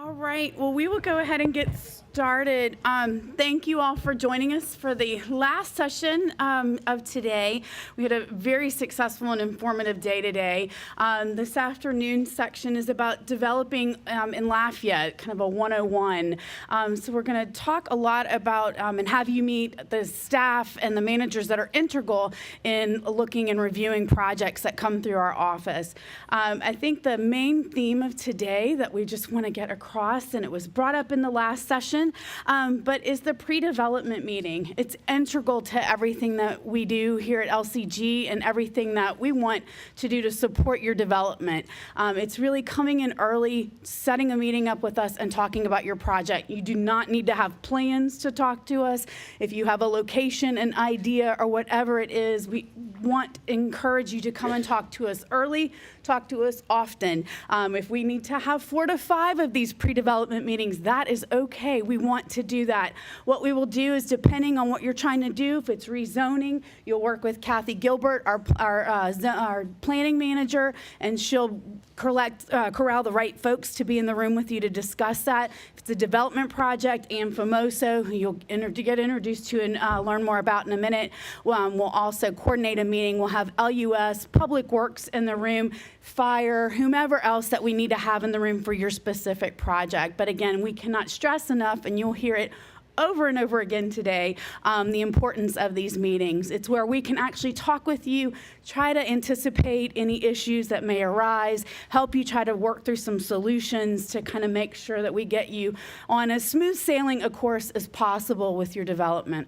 All right, well, we will go ahead and get started. Thank you all for joining us for the last session of today. We had a very successful and informative day today. This afternoon section is about developing in Lafayette, kind of a 101. So we're going to talk a lot about and have you meet the staff and the managers that are integral in looking and reviewing projects that come through our office. I think the main theme of today that we just want to get across, and it was brought up in the last session, but is the pre-development meeting. It's integral to everything that we do here at LCG and everything that we want to do to support your development. It's really coming in early, setting a meeting up with us and talking about your project. You do not need to have plans to talk to us. If you have a location, an idea, or whatever it is, we encourage you to come and talk to us early, talk to us often. If we need to have 4 to 5 of these pre-development meetings, that is okay. We want to do that. What we will do is, depending on what you're trying to do, if it's rezoning, you'll work with Kathy Gilbert, our planning manager, and she'll corral the right folks to be in the room with you to discuss that. If it's a development project, and Famoso, who you'll get introduced to and learn more about in a minute, we'll also coordinate a meeting. We'll have LUS, Public Works in the room, Fire, whomever else that we need to have in the room for your specific project. But again, we cannot stress enough, and you'll hear it over and over again today, the importance of these meetings. It's where we can actually talk with you, try to anticipate any issues that may arise, help you try to work through some solutions to kind of make sure that we get you on as smooth sailing a course as possible with your development.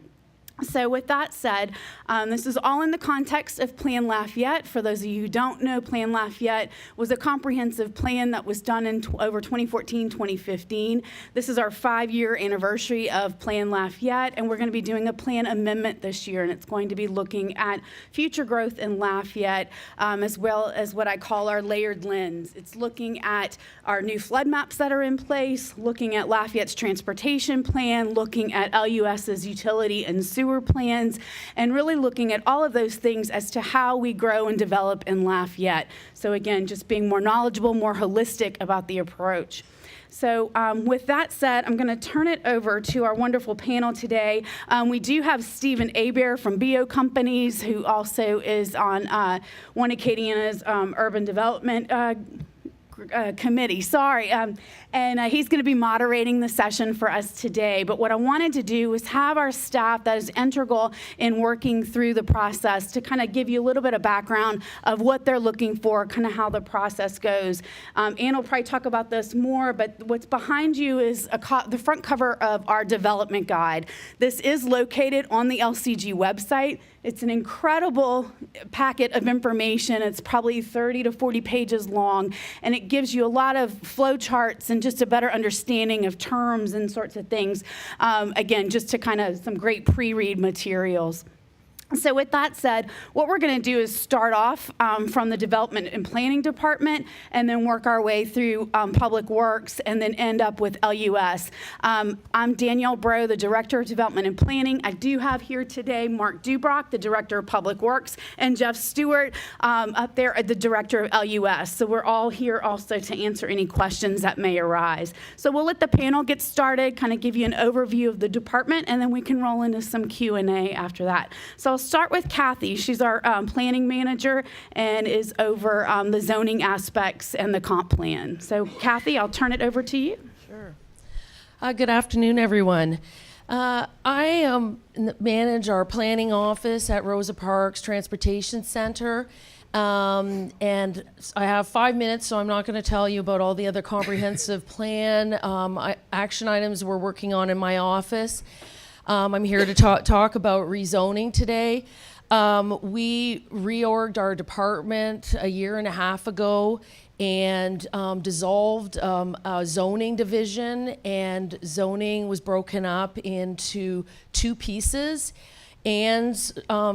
So with that said, this is all in the context of Plan Lafayette. For those of you who don't know, Plan Lafayette was a comprehensive plan that was done in over 2014, 2015. This is our 5-year anniversary of Plan Lafayette, and we're going to be doing a plan amendment this year, and it's going to be looking at future growth in Lafayette, as well as what I call our layered lens. It's looking at our new flood maps that are in place, looking at Lafayette's transportation plan, looking at LUS's utility and sewer plans, and really looking at all of those things as to how we grow and develop in Lafayette. So again, just being more knowledgeable, more holistic about the approach. So with that said, I'm going to turn it over to our wonderful panel today. We do have Stephen Hebert from BO Companies, who also is on one Acadiana's urban development committee, and he's going to be moderating the session for us today. But what I wanted to do was have our staff that is integral in working through the process to kind of give you a little bit of background of what they're looking for, kind of how the process goes. Ann will probably talk about this more, but what's behind you is the front cover of our development guide. This is located on the LCG website. It's an incredible packet of information. It's probably 30 to 40 pages long, and it gives you a lot of flow charts and just a better understanding of terms and sorts of things. Again, just to kind of some great pre-read materials. So with that said, what we're going to do is start off from the Development and Planning Department, and then work our way through Public Works, and then end up with LUS. I'm Danielle Breaux, the Director of Development and Planning. I do have here today Mark Dubrock, the Director of Public Works, and Jeff Stewart up there at the Director of LUS. So we're all here also to answer any questions that may arise. So we'll let the panel get started, kind of give you an overview of the department, and then we can roll into some Q&A after that. So I'll start with Kathy. She's our planning manager and is over the zoning aspects and the comp plan. So Kathy, I'll turn it over to you. Sure. Good afternoon, everyone. I manage our planning office at Rosa Parks Transportation Center. And I have 5 minutes, so I'm not going to tell you about all the other comprehensive plan action items we're working on in my office. I'm here to talk about rezoning today. We reorged our department a year and a half ago and dissolved a zoning division, and zoning was broken up into 2 pieces. Ann's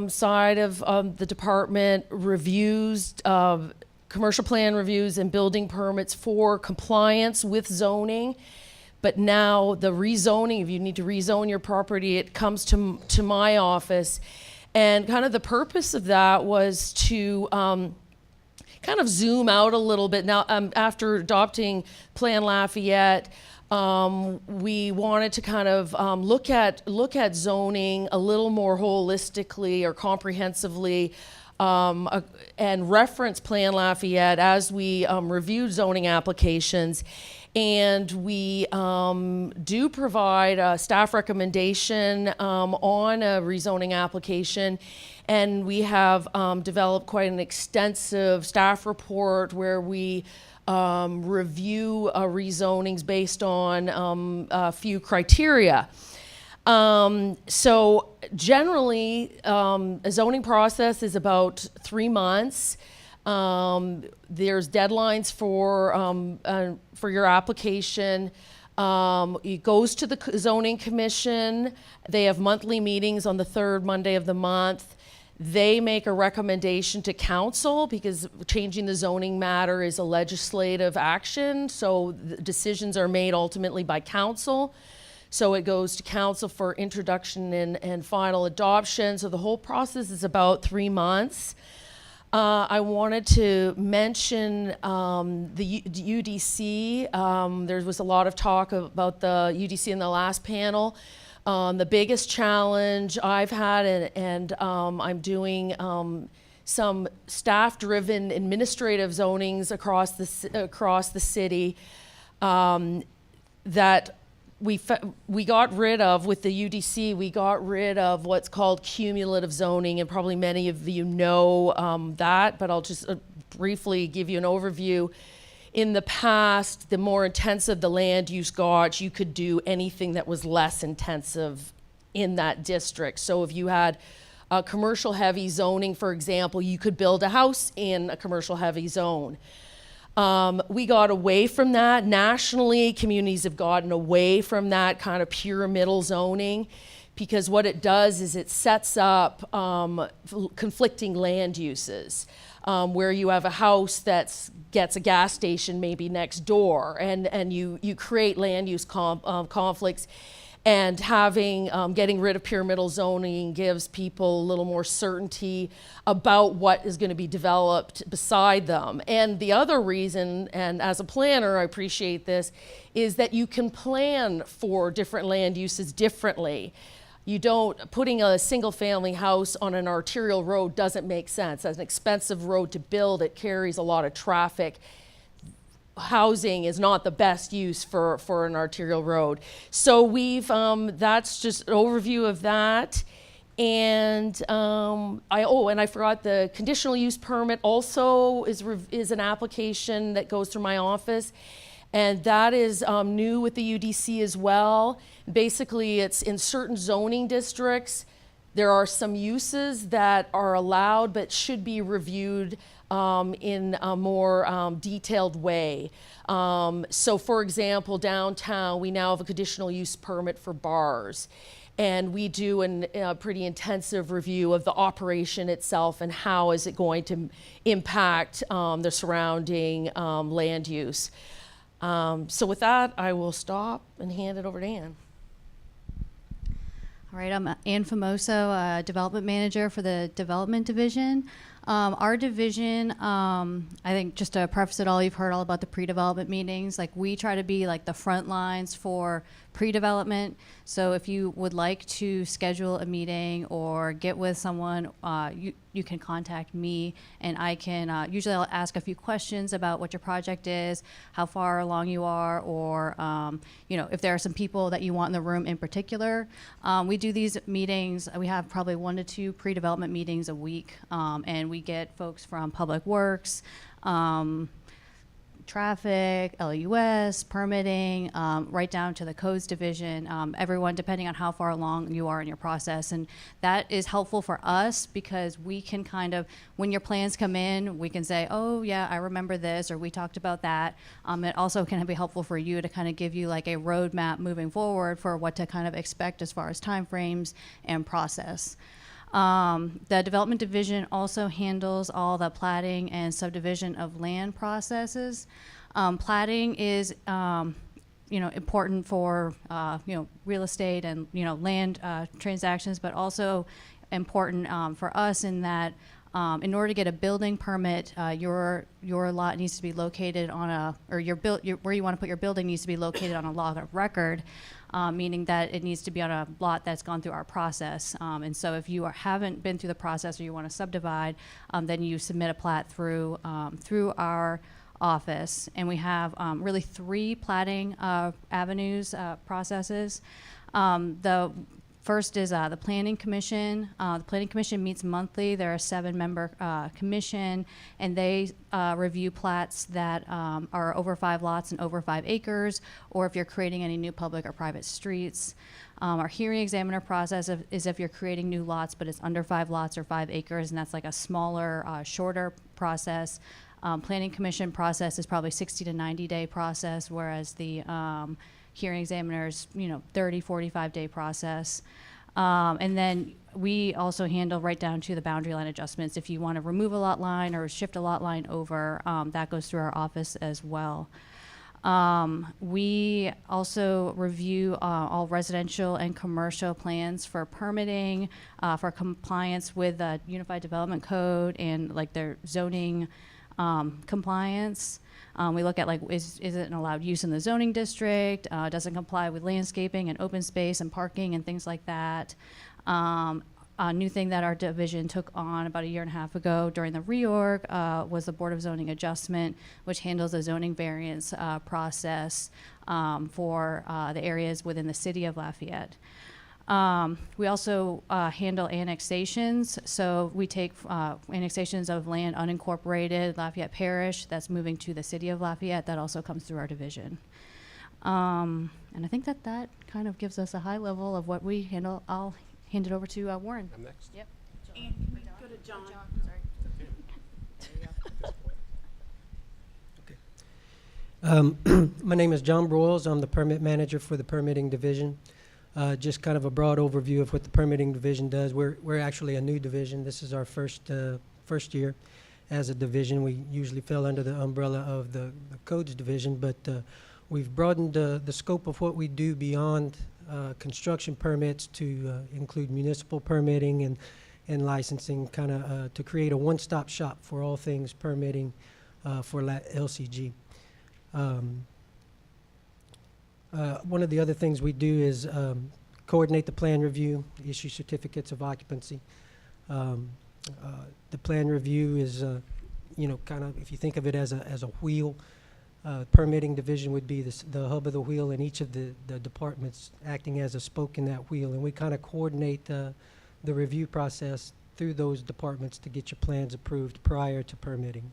side of the department reviews commercial plan reviews and building permits for compliance with zoning. But now the rezoning, if you need to rezone your property, it comes to my office. And kind of the purpose of that was to kind of zoom out a little bit now, after adopting Plan Lafayette, we wanted to kind of look at zoning a little more holistically or comprehensively, and reference Plan Lafayette as we reviewed zoning applications. And we do provide a staff recommendation on a rezoning application. And we have developed quite an extensive staff report where we review rezonings based on a few criteria. So generally, a zoning process is about 3 months. There's deadlines for your application. It goes to the zoning commission. They have monthly meetings on the third Monday of the month. They make a recommendation to council because changing the zoning matter is a legislative action. So the decisions are made ultimately by council. So it goes to council for introduction and final adoption. So the whole process is about 3 months. I wanted to mention the UDC. There was a lot of talk about the UDC in the last panel. The biggest challenge I've had, and I'm doing some staff-driven administrative zonings across the city that we got rid of with the UDC. We got rid of what's called cumulative zoning, and probably many of you know that, but I'll just briefly give you an overview. In the past, the more intensive the land use got, you could do anything that was less intensive in that district. So if you had a commercial heavy zoning, for example, you could build a house in a commercial heavy zone. We got away from that. Nationally, communities have gotten away from that kind of pyramidal zoning because what it does is it sets up conflicting land uses. Where you have a house that gets a gas station maybe next door, and you create land use conflicts, and getting rid of pyramidal zoning gives people a little more certainty about what is going to be developed beside them. And the other reason, and as a planner I appreciate this, is that you can plan for different land uses differently. Putting a single family house on an arterial road doesn't make sense. As an expensive road to build, it carries a lot of traffic. Housing is not the best use for an arterial road. So that's just an overview of that. And I forgot the conditional use permit also is an application that goes through my office. And that is new with the UDC as well. Basically, it's in certain zoning districts. There are some uses that are allowed but should be reviewed in a more detailed way. So for example, downtown, we now have a conditional use permit for bars. And we do a pretty intensive review of the operation itself and how is it going to impact the surrounding land use. So with that, I will stop and hand it over to Ann. All right, I'm Ann Famoso, Development Manager for the Development Division. Our division, I think just to preface it all, you've heard all about the pre-development meetings. Like, we try to be like the front lines for pre-development. So if you would like to schedule a meeting or get with someone, you can contact me, and I can, usually I'll ask a few questions about what your project is, how far along you are, or if there are some people that you want in the room in particular. We do these meetings, we have probably 1 to 2 pre-development meetings a week, and we get folks from Public Works, traffic, LUS, permitting, right down to the codes division, everyone depending on how far along you are in your process. And that is helpful for us because we can kind of, when your plans come in, we can say, oh yeah, I remember this, or we talked about that. It also can be helpful for you to kind of give you like a roadmap moving forward for what to kind of expect as far as timeframes and process. The development division also handles all the platting and subdivision of land processes. Platting is, important for, real estate and, land transactions, but also important for us in that In order to get a building permit, your lot needs to be located on a, or where you want to put your building needs to be located on a lot of record, meaning that it needs to be on a lot that's gone through our process. And so if you haven't been through the process or you want to subdivide, then you submit a plat through our office. And we have really 3 platting avenues, processes. The first is the Planning Commission. The Planning Commission meets monthly. They're a 7-member commission, and they review plats that are over 5 lots and over 5 acres, or if you're creating any new public or private streets. Our hearing examiner process is if you're creating new lots, but it's under 5 lots or 5 acres, and that's like a smaller, shorter process. Planning Commission process is probably 60 to 90-day process, whereas the hearing examiners, 30, 45-day process. And then we also handle right down to the boundary line adjustments. If you want to remove a lot line or shift a lot line over, that goes through our office as well. We also review all residential and commercial plans for permitting, for compliance with the Unified Development Code and like their zoning compliance. We look at is it an allowed use in the zoning district? Does it comply with landscaping and open space and parking and things like that? A new thing that our division took on about 1.5 years ago during the reorg was the Board of Zoning Adjustment, which handles the zoning variance process for the areas within the city of Lafayette. We also handle annexations. So we take annexations of land unincorporated, Lafayette Parish, that's moving to the city of Lafayette. That also comes through our division. And I think that kind of gives us a high level of what we handle. I'll hand it over to Warren. I'm next. Yep. And can we go to John? Okay. My name is John Breaux. I'm the permit manager for the permitting division. Just kind of a broad overview of what the permitting division does. We're actually a new division. This is our first year as a division. We usually fell under the umbrella of the codes division, but we've broadened the scope of what we do beyond construction permits to include municipal permitting and licensing, kind of to create a one-stop shop for all things permitting for LCG. One of the other things we do is coordinate the plan review, issue certificates of occupancy. The plan review is, kind of, if you think of it as a wheel, permitting division would be the hub of the wheel, and each of the departments acting as a spoke in that wheel. And we kind of coordinate the review process through those departments to get your plans approved prior to permitting.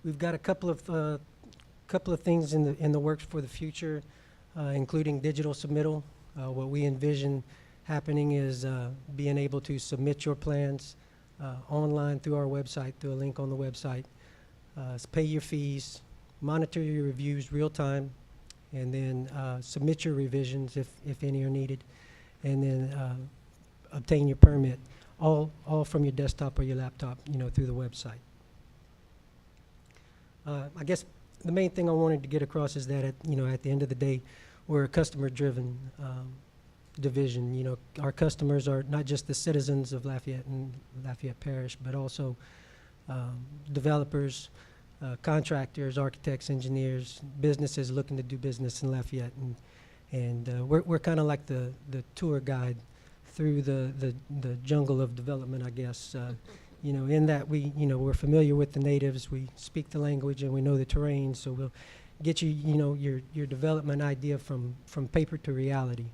We've got a couple of things in the works for the future, including digital submittal. What we envision happening is being able to submit your plans online through our website, through a link on the website. Pay your fees, monitor your reviews real time, and then submit your revisions if any are needed, and then obtain your permit, all from your desktop or your laptop, through the website. I guess the main thing I wanted to get across is that at the end of the day, we're a customer-driven division. Our customers are not just the citizens of Lafayette and Lafayette Parish, but also developers, contractors, architects, engineers, businesses looking to do business in Lafayette, and we're kind of like the tour guide through the jungle of development, I guess. In that we're familiar with the natives, we speak the language, and we know the terrain, so we'll get you, your development idea from paper to reality,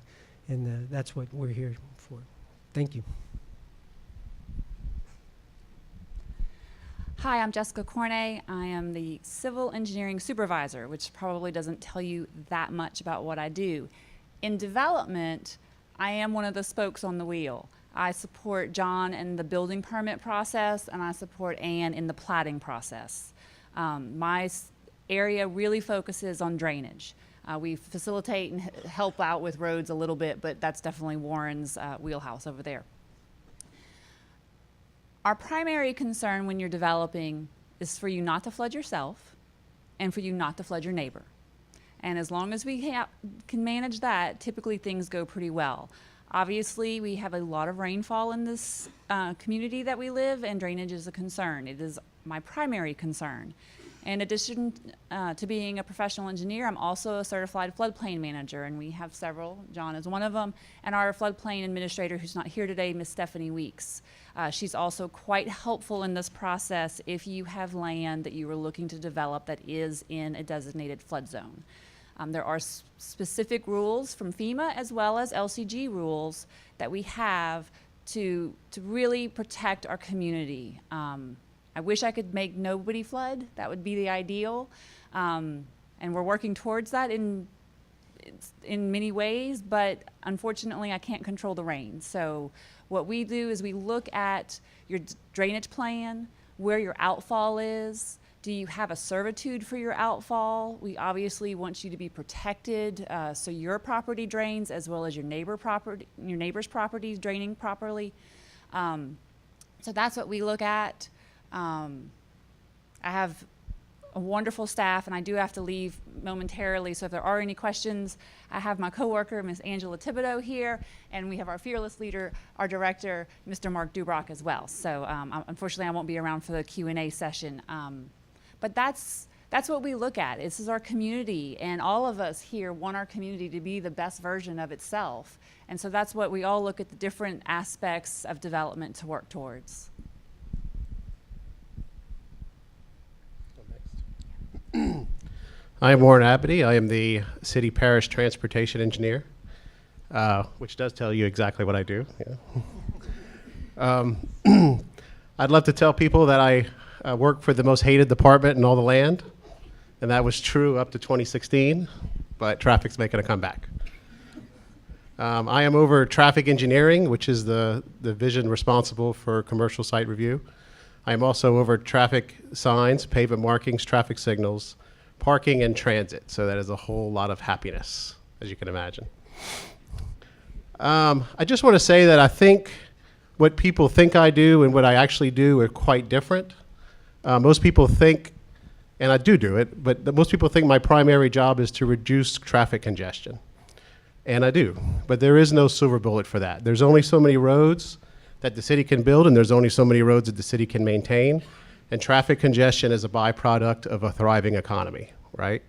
and that's what we're here for. Thank you. Hi, I'm Jessica Cornay. I am the Civil Engineering Supervisor, which probably doesn't tell you that much about what I do. In development, I am one of the spokes on the wheel. I support John in the building permit process, and I support Ann in the platting process. My area really focuses on drainage. We facilitate and help out with roads a little bit, but that's definitely Warren's wheelhouse over there. Our primary concern when you're developing is for you not to flood yourself and for you not to flood your neighbor. And as long as we can manage that, typically things go pretty well. Obviously, we have a lot of rainfall in this community that we live, and drainage is a concern. It is my primary concern. In addition to being a professional engineer, I'm also a certified floodplain manager, and we have several. John is one of them, and our floodplain administrator, who's not here today, Miss Stephanie Weeks. She's also quite helpful in this process if you have land that you are looking to develop that is in a designated flood zone. There are specific rules from FEMA as well as LCG rules that we have to really protect our community. I wish I could make nobody flood. That would be the ideal. And we're working towards that in many ways, but unfortunately I can't control the rain. So what we do is we look at your drainage plan, where your outfall is. Do you have a servitude for your outfall? We obviously want you to be protected, so your property drains as well as your neighbor's property draining properly. So that's what we look at. I have a wonderful staff, and I do have to leave momentarily, so if there are any questions, I have my coworker, Ms. Angela Thibodeau here, and we have our fearless leader, our director, Mr. Mark Dubrock as well. So unfortunately, I won't be around for the Q&A session. But that's what we look at. This is our community, and all of us here want our community to be the best version of itself. And so that's what we all look at, the different aspects of development to work towards. I am Warren Abadie. I am the city parish transportation engineer, which does tell you exactly what I do. Yeah. I'd love to tell people that I work for the most hated department in all the land, and that was true up to 2016, but traffic's making a comeback. I am over traffic engineering, which is the division responsible for commercial site review. I am also over traffic signs, pavement markings, traffic signals, parking, and transit. So that is a whole lot of happiness, as you can imagine. I just want to say that I think what people think I do and what I actually do are quite different. Most people think, and I do it, but most people think my primary job is to reduce traffic congestion. And I do, but there is no silver bullet for that. There's only so many roads that the city can build, and there's only so many roads that the city can maintain. And traffic congestion is a byproduct of a thriving economy, right?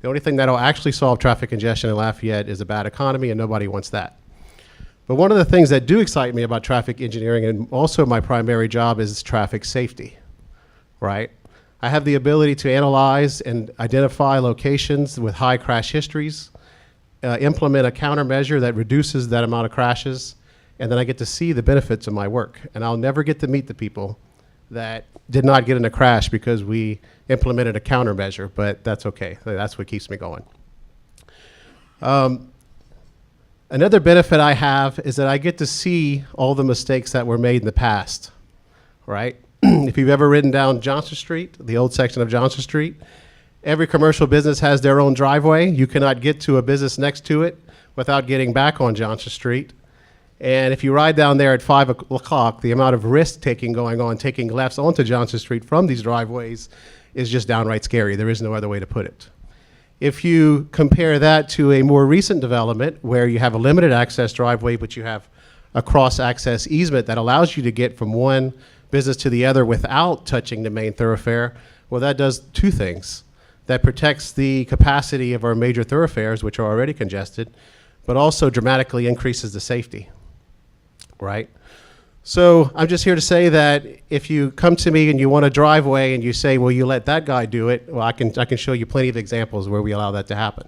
The only thing that'll actually solve traffic congestion in Lafayette is a bad economy, and nobody wants that. But one of the things that do excite me about traffic engineering, and also my primary job, is traffic safety, right? I have the ability to analyze and identify locations with high crash histories, implement a countermeasure that reduces that amount of crashes, and then I get to see the benefits of my work. And I'll never get to meet the people that did not get in a crash because we implemented a countermeasure, but that's okay. That's what keeps me going. Another benefit I have is that I get to see all the mistakes that were made in the past, right? If you've ever ridden down Johnson Street, the old section of Johnson Street, every commercial business has their own driveway. You cannot get to a business next to it without getting back on Johnson Street. And if you ride down there at 5 o'clock, the amount of risk-taking going on, taking lefts onto Johnson Street from these driveways is just downright scary. There is no other way to put it. If you compare that to a more recent development where you have a limited access driveway, but you have a cross-access easement that allows you to get from one business to the other without touching the main thoroughfare, well, that does two things. That protects the capacity of our major thoroughfares, which are already congested, but also dramatically increases the safety. Right? So I'm just here to say that if you come to me and you want a driveway and you say, well, you let that guy do it, well, I can show you plenty of examples where we allow that to happen.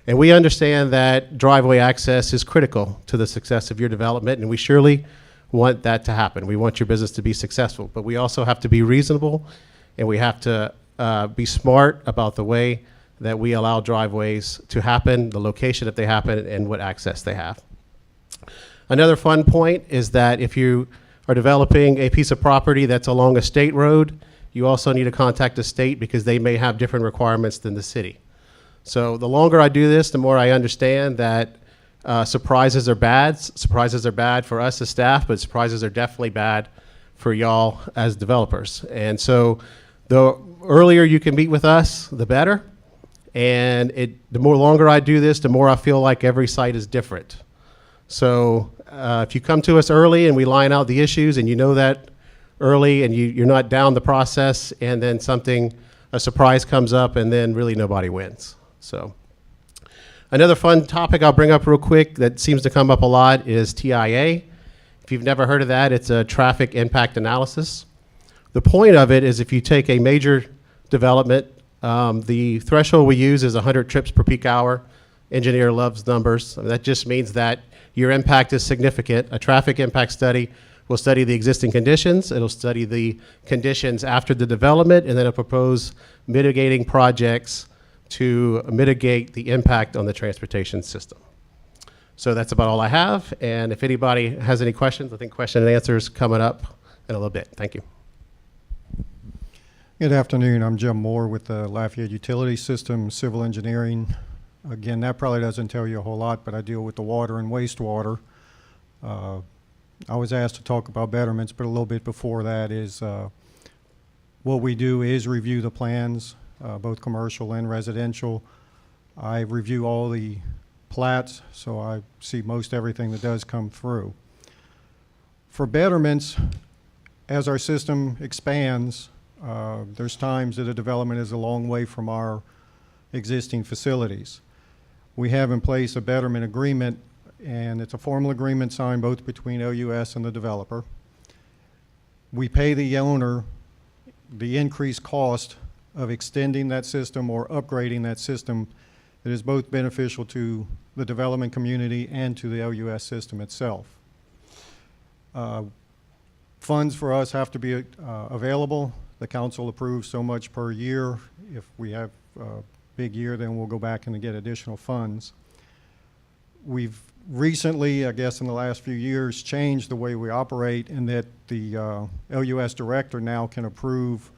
And we understand that driveway access is critical to the success of your development, and we surely want that to happen. We want your business to be successful, but we also have to be reasonable, and we have to be smart about the way that we allow driveways to happen, the location that they happen, and what access they have. Another fun point is that if you are developing a piece of property that's along a state road, you also need to contact the state because they may have different requirements than the city. So the longer I do this, the more I understand that surprises are bad. Surprises are bad for us as staff, but surprises are definitely bad for y'all as developers. And so the earlier you can meet with us, the better. And the more longer I do this, the more I feel like every site is different. So if you come to us early and we line out the issues and you know that early and you're not down the process and then a surprise comes up and then really nobody wins. So another fun topic I'll bring up real quick that seems to come up a lot is TIA. If you've never heard of that, it's a traffic impact analysis. The point of it is if you take a major development, the threshold we use is 100 trips per peak hour. Engineer loves numbers. I mean, that just means that your impact is significant. A traffic impact study will study the existing conditions. It'll study the conditions after the development, and then it'll propose mitigating projects to mitigate the impact on the transportation system. So that's about all I have. And if anybody has any questions, I think question and answers coming up in a little bit. Thank you. Good afternoon. I'm Jim Moore with the Lafayette Utility System Civil Engineering. Again, that probably doesn't tell you a whole lot, but I deal with the water and wastewater. I was asked to talk about betterments, but a little bit before that is what we do is review the plans, both commercial and residential. I review all the plats, so I see most everything that does come through. For betterments, as our system expands, there's times that a development is a long way from our existing facilities. We have in place a betterment agreement, and it's a formal agreement signed both between LUS and the developer. We pay the owner the increased cost of extending that system or upgrading that system that is both beneficial to the development community and to the LUS system itself. Funds for us have to be available. The council approves so much per year. If we have a big year, then we'll go back and get additional funds. We've recently, I guess in the last few years, changed the way we operate in that the LUS director now can approve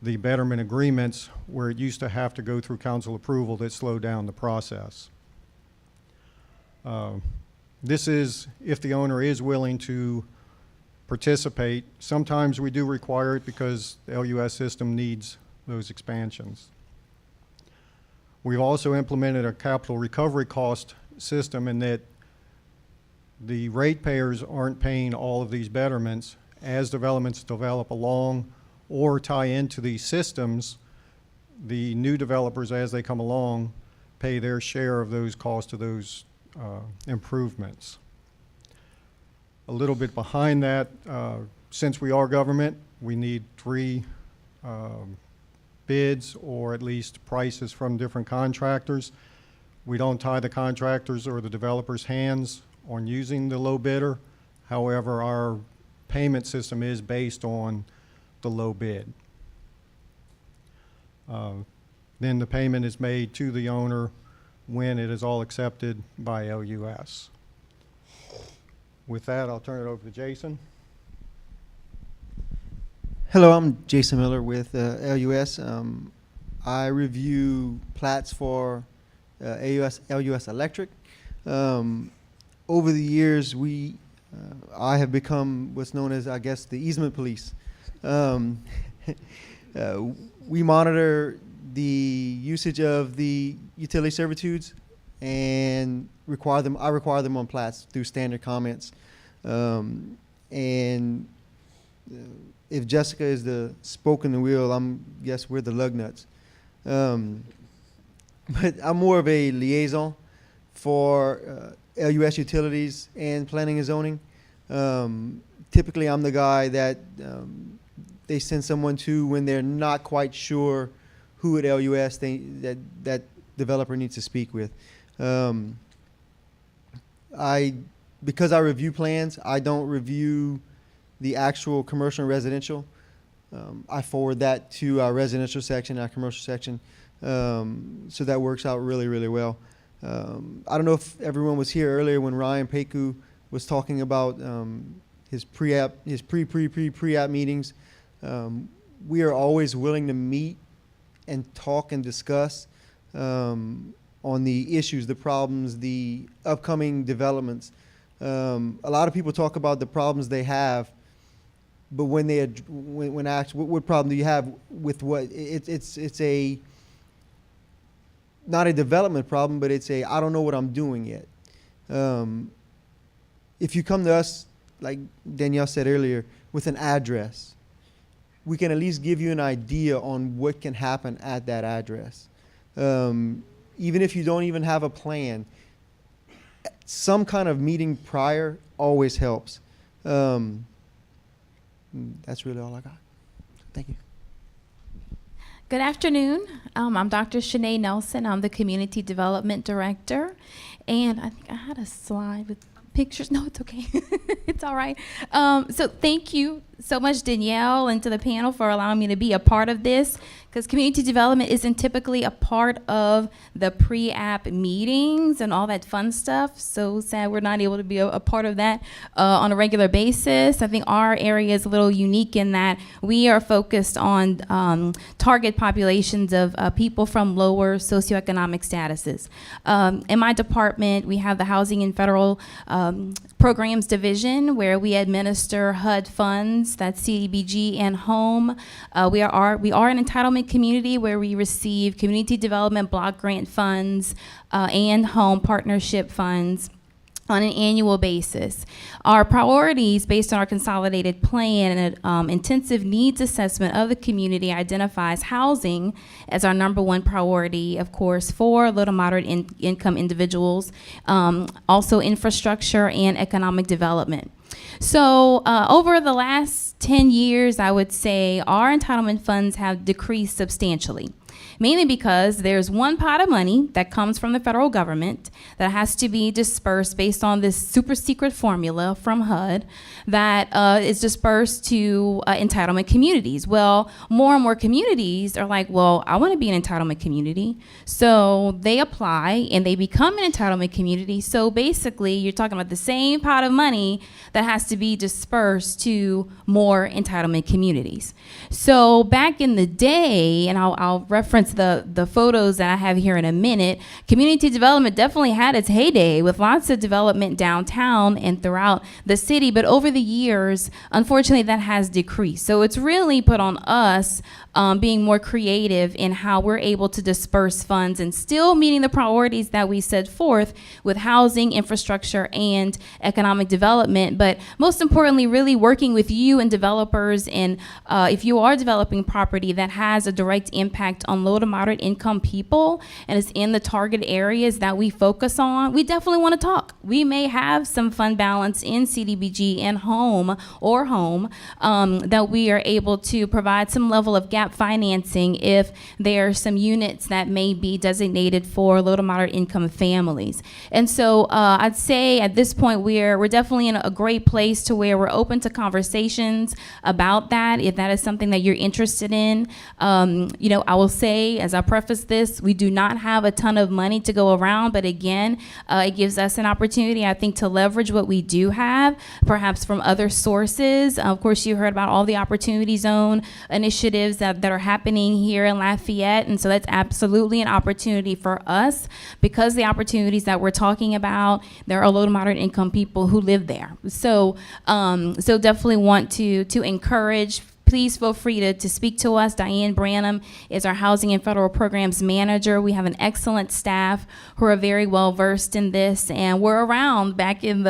the betterment agreements where it used to have to go through council approval that slowed down the process. This is if the owner is willing to participate. Sometimes we do require it because the LUS system needs those expansions. We've also implemented a capital recovery cost system in that the ratepayers aren't paying all of these betterments. As developments develop along or tie into these systems, the new developers, as they come along, pay their share of those costs of those improvements. A little bit behind that, since we are government, we need 3 bids or at least prices from different contractors. We don't tie the contractors or the developers' hands on using the low bidder. However, our payment system is based on the low bid. Then the payment is made to the owner when it is all accepted by LUS. With that, I'll turn it over to Jason. Hello, I'm Jason Miller with LUS. I review plats for LUS Electric. Over the years, I have become what's known as, I guess, the easement police. We monitor the usage of the utility servitudes and I require them on plats through standard comments. And if Jessica is the spoke in the wheel, guess we're the lug nuts. But I'm more of a liaison for LUS utilities and planning and zoning. Typically, I'm the guy that they send someone to when they're not quite sure who at LUS that developer needs to speak with. Because I review plans, I don't review the actual commercial and residential. I forward that to our residential section, our commercial section. So that works out really, really well. I don't know if everyone was here earlier when Ryan Peku was talking about his pre-app meetings. We are always willing to meet and talk and discuss on the issues, the problems, the upcoming developments. A lot of people talk about the problems they have, but when asked what problem do you have with what, it's a not a development problem, but it's a I don't know what I'm doing yet. if you come to us, like Danielle said earlier, with an address, we can at least give you an idea on what can happen at that address. Even if you don't even have a plan, some kind of meeting prior always helps. That's really all I got. Thank you. Good afternoon. I'm Dr. Shaneá Nelson. I'm the Community Development Director. And I think I had a slide with pictures. No, it's okay. It's all right. So thank you so much, Danielle, and to the panel for allowing me to be a part of this, because community development isn't typically a part of the pre-app meetings and all that fun stuff. So sad we're not able to be a part of that on a regular basis. I think our area is a little unique in that we are focused on target populations of people from lower socioeconomic statuses. In my department, we have the Housing and Federal Programs Division, where we administer HUD funds, that's CDBG and home. We are an entitlement community where we receive community development block grant funds and home partnership funds on an annual basis. Our priorities based on our consolidated plan and intensive needs assessment of the community identifies housing as our #1 priority, of course, for low to moderate income individuals, also infrastructure and economic development. So over the last 10 years, I would say our entitlement funds have decreased substantially, mainly because there's one pot of money that comes from the federal government that has to be dispersed based on this super secret formula from HUD that is dispersed to entitlement communities. Well, more and more communities are like, well, I want to be an entitlement community. So they apply and they become an entitlement community. So basically, you're talking about the same pot of money that has to be dispersed to more entitlement communities. So back in the day, and I'll reference the photos that I have here in a minute, community development definitely had its heyday with lots of development downtown and throughout the city, but over the years, unfortunately, that has decreased. So it's really put on us being more creative in how we're able to disperse funds and still meeting the priorities that we set forth with housing, infrastructure, and economic development, but most importantly, really working with you and developers. And if you are developing property that has a direct impact on low to moderate income people and is in the target areas that we focus on, we definitely want to talk. We may have some fund balance in CDBG and home that we are able to provide some level of gap financing if there are some units that may be designated for low to moderate income families. And so I'd say at this point we're definitely in a great place to where we're open to conversations about that if that is something that you're interested in. I will say, as I preface this, we do not have a ton of money to go around, but again, it gives us an opportunity, I think, to leverage what we do have, perhaps from other sources. Of course, you heard about all the Opportunity Zone initiatives that are happening here in Lafayette, and so that's absolutely an opportunity for us because the opportunities that we're talking about, there are low to moderate income people who live there. So definitely want to encourage. Please feel free to speak to us. Diane Branham is our Housing and Federal Programs Manager. We have an excellent staff who are very well versed in this, and we're around back in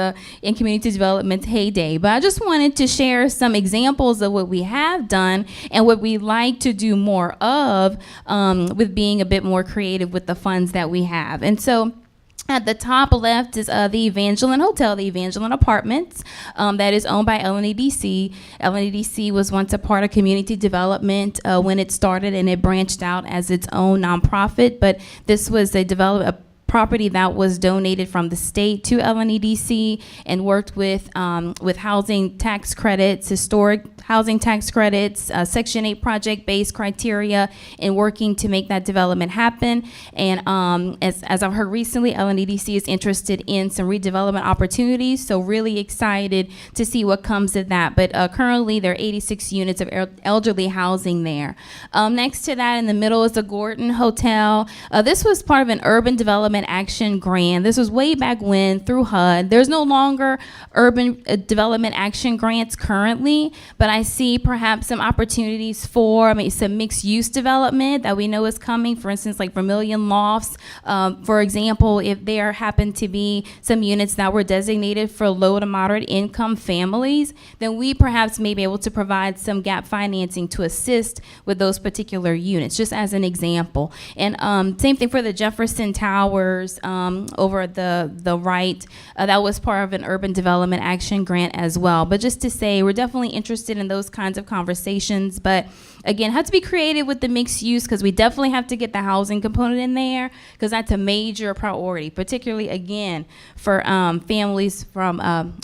community development's heyday. But I just wanted to share some examples of what we have done and what we like to do more of with being a bit more creative with the funds that we have. And so at the top left is the Evangeline Hotel, the Evangeline Apartments, that is owned by LNEDC. LNEDC was once a part of community development when it started, and it branched out as its own nonprofit. But this was a property that was donated from the state to LNEDC and worked with housing tax credits, historic housing tax credits, Section 8 project-based criteria, and working to make that development happen. And as I've heard recently, LNEDC is interested in some redevelopment opportunities, so really excited to see what comes of that. But currently, there are 86 units of elderly housing there. Next to that, in the middle, is the Gordon Hotel. This was part of an urban development Development Action Grant. This was way back when through HUD. There's no longer urban development action grants currently, but I see perhaps some opportunities for some mixed use development that we know is coming. For instance, like Vermilion Lofts, for example, if there happen to be some units that were designated for low to moderate income families, then we perhaps may be able to provide some gap financing to assist with those particular units, just as an example. And same thing for the Jefferson Towers over the right. That was part of an urban development action grant as well. But just to say, we're definitely interested in those kinds of conversations. But again, have to be creative with the mixed use, because we definitely have to get the housing component in there, because that's a major priority, particularly again for families from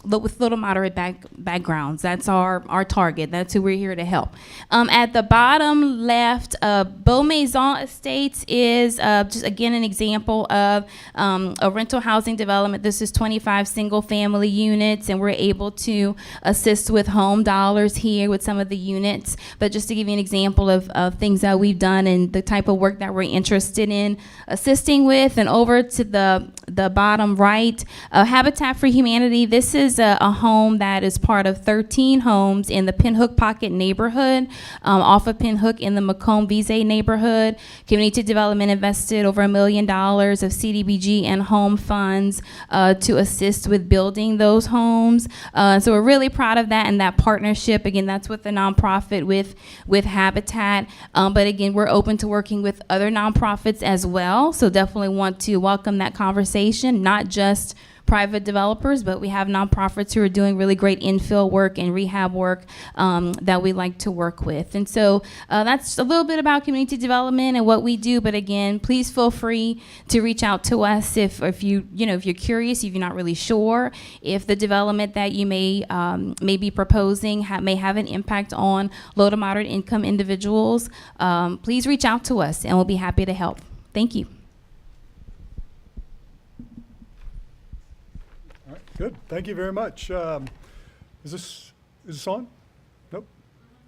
with little moderate backgrounds. That's our target. That's who we're here to help. At the bottom left, Beau Maison Estates is just again an example of a rental housing development. This is 25 single family units, and we're able to assist with home dollars here with some of the units. But just to give you an example of things that we've done and the type of work that we're interested in assisting with. And over to the bottom right, Habitat for Humanity. This is a home that is part of 13 homes in the Pinhook Pocket neighborhood, off of Pinhook in the Macomb Vise neighborhood. Community Development invested over $1 million of CDBG and home funds to assist with building those homes. So we're really proud of that and that partnership. Again, that's with the nonprofit with Habitat. But again, we're open to working with other nonprofits as well. So definitely want to welcome that conversation, not just private developers, but we have nonprofits who are doing really great infill work and rehab work that we like to work with. And so that's a little bit about community development and what we do. But again, please feel free to reach out to us if you're curious, if you're not really sure, if the development that you may be proposing may have an impact on low to moderate income individuals. Please reach out to us, and we'll be happy to help. Thank you. All right, good. Thank you very much. Is this on? Nope.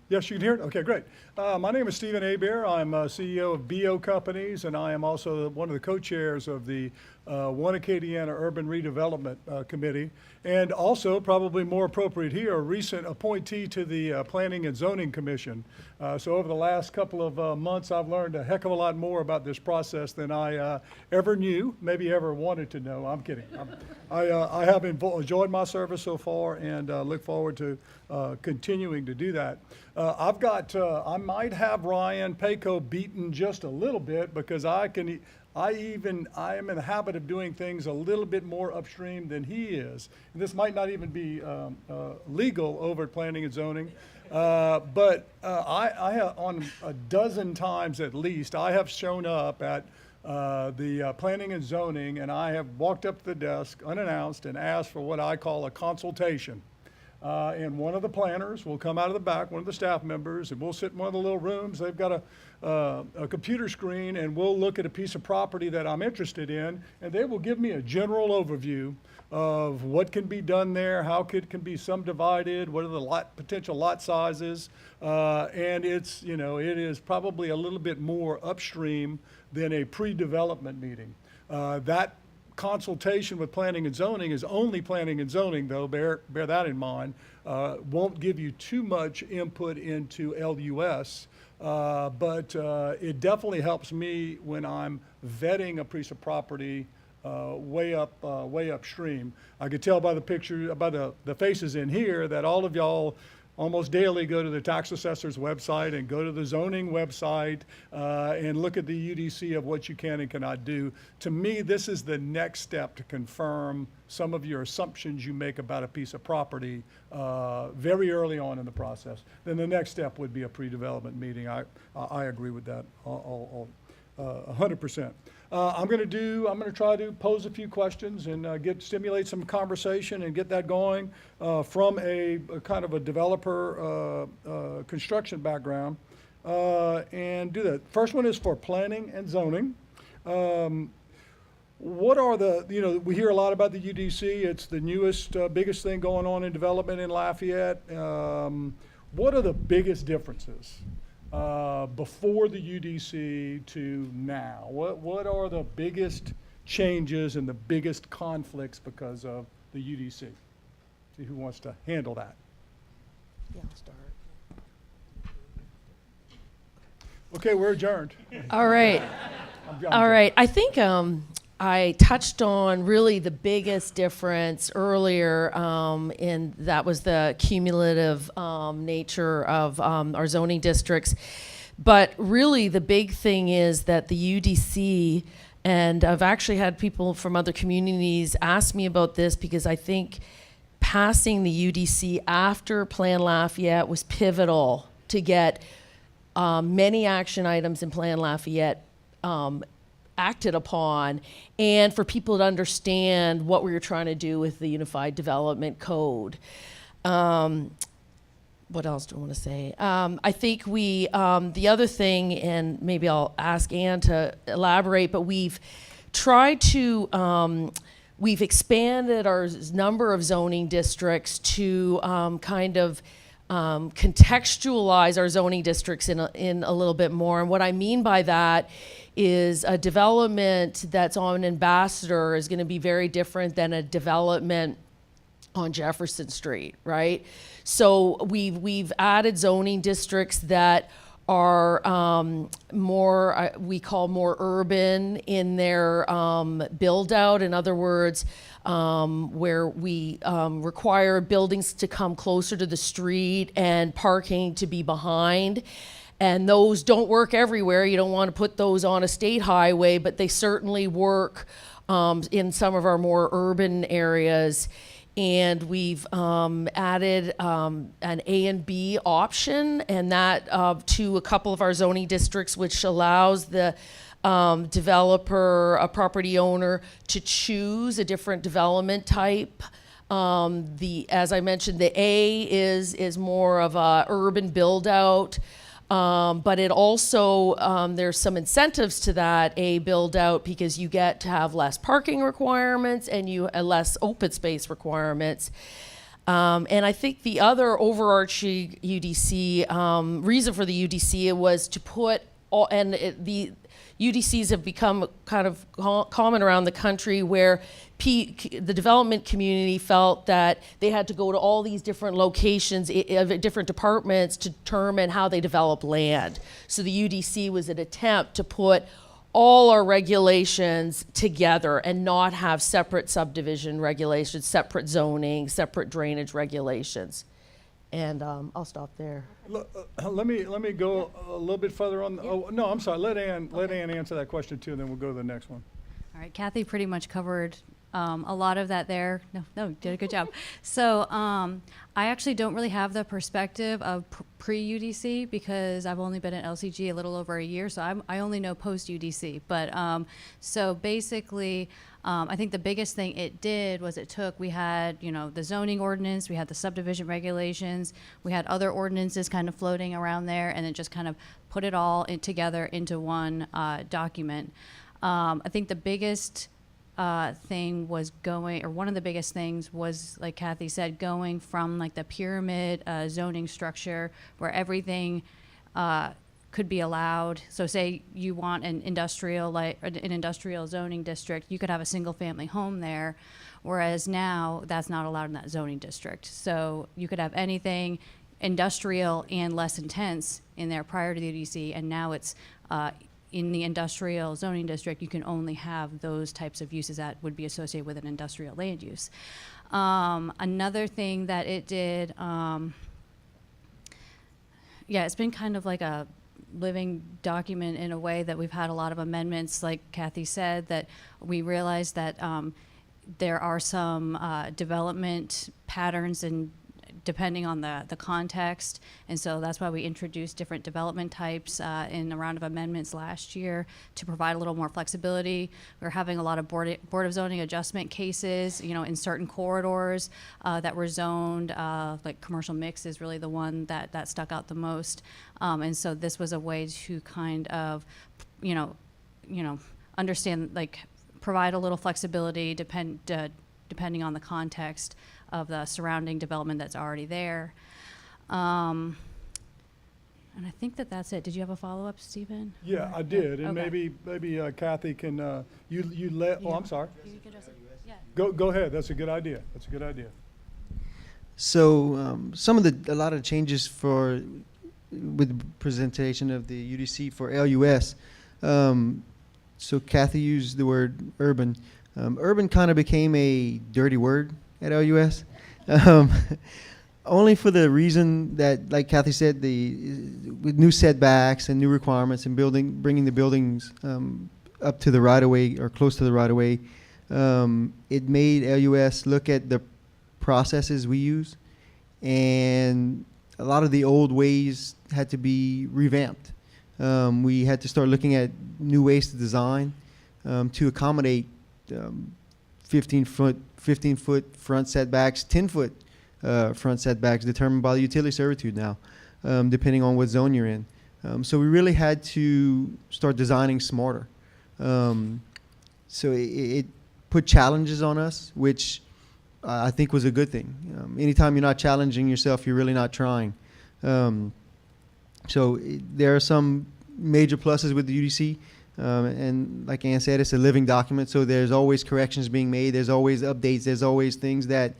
Yes, you can hear it? Okay, great. My name is Stephen Hebert. I'm CEO of BO Companies, and I am also one of the co-chairs of the One Acadiana Urban Redevelopment Committee, and also, probably more appropriate here, a recent appointee to the Planning and Zoning Commission. So over the last couple of months, I've learned a heck of a lot more about this process than I ever knew, maybe ever wanted to know. I'm kidding. I have enjoyed my service so far, and look forward to continuing to do that. I might have Ryan Paco beaten just a little bit, because I am in the habit of doing things a little bit more upstream than he is. And this might not even be legal over at Planning and Zoning, but I have, on a dozen times at least, I have shown up at the Planning and Zoning, and I have walked up to the desk unannounced and asked for what I call a consultation. And one of the planners will come out of the back, one of the staff members, and we'll sit in one of the little rooms. They've got a computer screen, and we'll look at a piece of property that I'm interested in, and they will give me a general overview of what can be done there, how it can be subdivided, what are the potential lot sizes, and it is probably a little bit more upstream than a pre-development meeting. That consultation with Planning and Zoning is only Planning and Zoning, though, bear that in mind. Won't give you too much input into LUS, but it definitely helps me when I'm vetting a piece of property way upstream. I could tell by the picture, by the faces in here, that all of y'all almost daily go to the tax assessor's website and go to the zoning website and look at the UDC of what you can and cannot do. To me, this is the next step to confirm some of your assumptions you make about a piece of property very early on in the process. Then the next step would be a pre-development meeting. I agree with that 100%. I'm going to try to pose a few questions and stimulate some conversation and get that going from a kind of a developer construction background and do that. First one is for planning and zoning. What are we hear a lot about the UDC. It's the newest, biggest thing going on in development in Lafayette. What are the biggest differences before the UDC to now? What are the biggest changes and the biggest conflicts because of the UDC. See who wants to handle that. Yeah, I'll start. Okay, we're adjourned. All right. All right. I think I touched on really the biggest difference earlier, and that was the cumulative nature of our zoning districts. But really, the big thing is that the UDC, and I've actually had people from other communities ask me about this because I think passing the UDC after Plan Lafayette was pivotal to get many action items in Plan Lafayette acted upon, and for people to understand what we were trying to do with the Unified Development Code. What else do I want to say? I think the other thing, and maybe I'll ask Ann to elaborate, but we've tried to, we've expanded our number of zoning districts to kind of contextualize our zoning districts in a little bit more. And what I mean by that is a development that's on Ambassador is going to be very different than a development on Jefferson Street, right? So we've added zoning districts that are more, we call more urban in their build out. In other words, where we require buildings to come closer to the street and parking to be behind. And those don't work everywhere. You don't want to put those on a state highway, but they certainly work in some of our more urban areas. And we've added an A and B option, and that to a couple of our zoning districts, which allows the developer, a property owner, to choose a different development type. As I mentioned, the A is more of a urban build out. But it also, there's some incentives to that A build out because you get to have less parking requirements and less open space requirements. And I think the other overarching UDC, reason for the UDC was to put all, the UDCs have become kind of common around the country where the development community felt that they had to go to all these different locations of different departments to determine how they develop land. So the UDC was an attempt to put all our regulations together and not have separate subdivision regulations, separate zoning, separate drainage regulations. And I'll stop there. Let me go a little bit further on. Oh, no, I'm sorry. Let Ann answer that question too, and then we'll go to the next one. All right, Kathy pretty much covered a lot of that there. No, did a good job. So I actually don't really have the perspective of pre-UDC because I've only been at LCG a little over a year, so I only know post-UDC. But so basically, I think the biggest thing it did was we had, the zoning ordinance, we had the subdivision regulations, we had other ordinances kind of floating around there, and it just kind of put it all together into one document. I think the biggest thing was one of the biggest things was, like Kathy said, going from like the pyramid zoning structure where everything could be allowed. So say you want an industrial zoning district, you could have a single family home there, whereas now that's not allowed in that zoning district. So you could have anything industrial and less intense in there prior to the UDC, and now it's in the industrial zoning district, you can only have those types of uses that would be associated with an industrial land use. Another thing that it did, it's been kind of like a living document in a way that we've had a lot of amendments, like Kathy said, that we realized that there are some development patterns and depending on the context, and so that's why we introduced different development types in a round of amendments last year to provide a little more flexibility. We're having a lot of Board of Zoning adjustment cases, in certain corridors that were zoned, like commercial mix is really the one that stuck out the most, and so this was a way to kind of, understand, like, provide a little flexibility depending on the context of the surrounding development that's already there. And I think that's it. Did you have a follow-up, Stephen? Yeah, I did, and Okay. maybe Kathy can, you let, oh, I'm sorry. You can address it. Yeah. Go ahead, that's a good idea, that's a good idea. So a lot of changes with the presentation of the UDC for LUS. So Kathy used the word urban. Urban kind of became a dirty word at LUS. Only for the reason that, like Kathy said, with new setbacks and new requirements and bringing the buildings up to the right of way or close to the right of way, it made LUS look at the processes we use, and a lot of the old ways had to be revamped. We had to start looking at new ways to design to accommodate 15-foot front setbacks, 10-foot front setbacks determined by the utility servitude now, depending on what zone you're in. So we really had to start designing smarter. So it put challenges on us, which I think was a good thing. Anytime you're not challenging yourself, you're really not trying. So there are some major pluses with the UDC. And like Ann said, it's a living document, so there's always corrections being made. There's always updates. There's always things that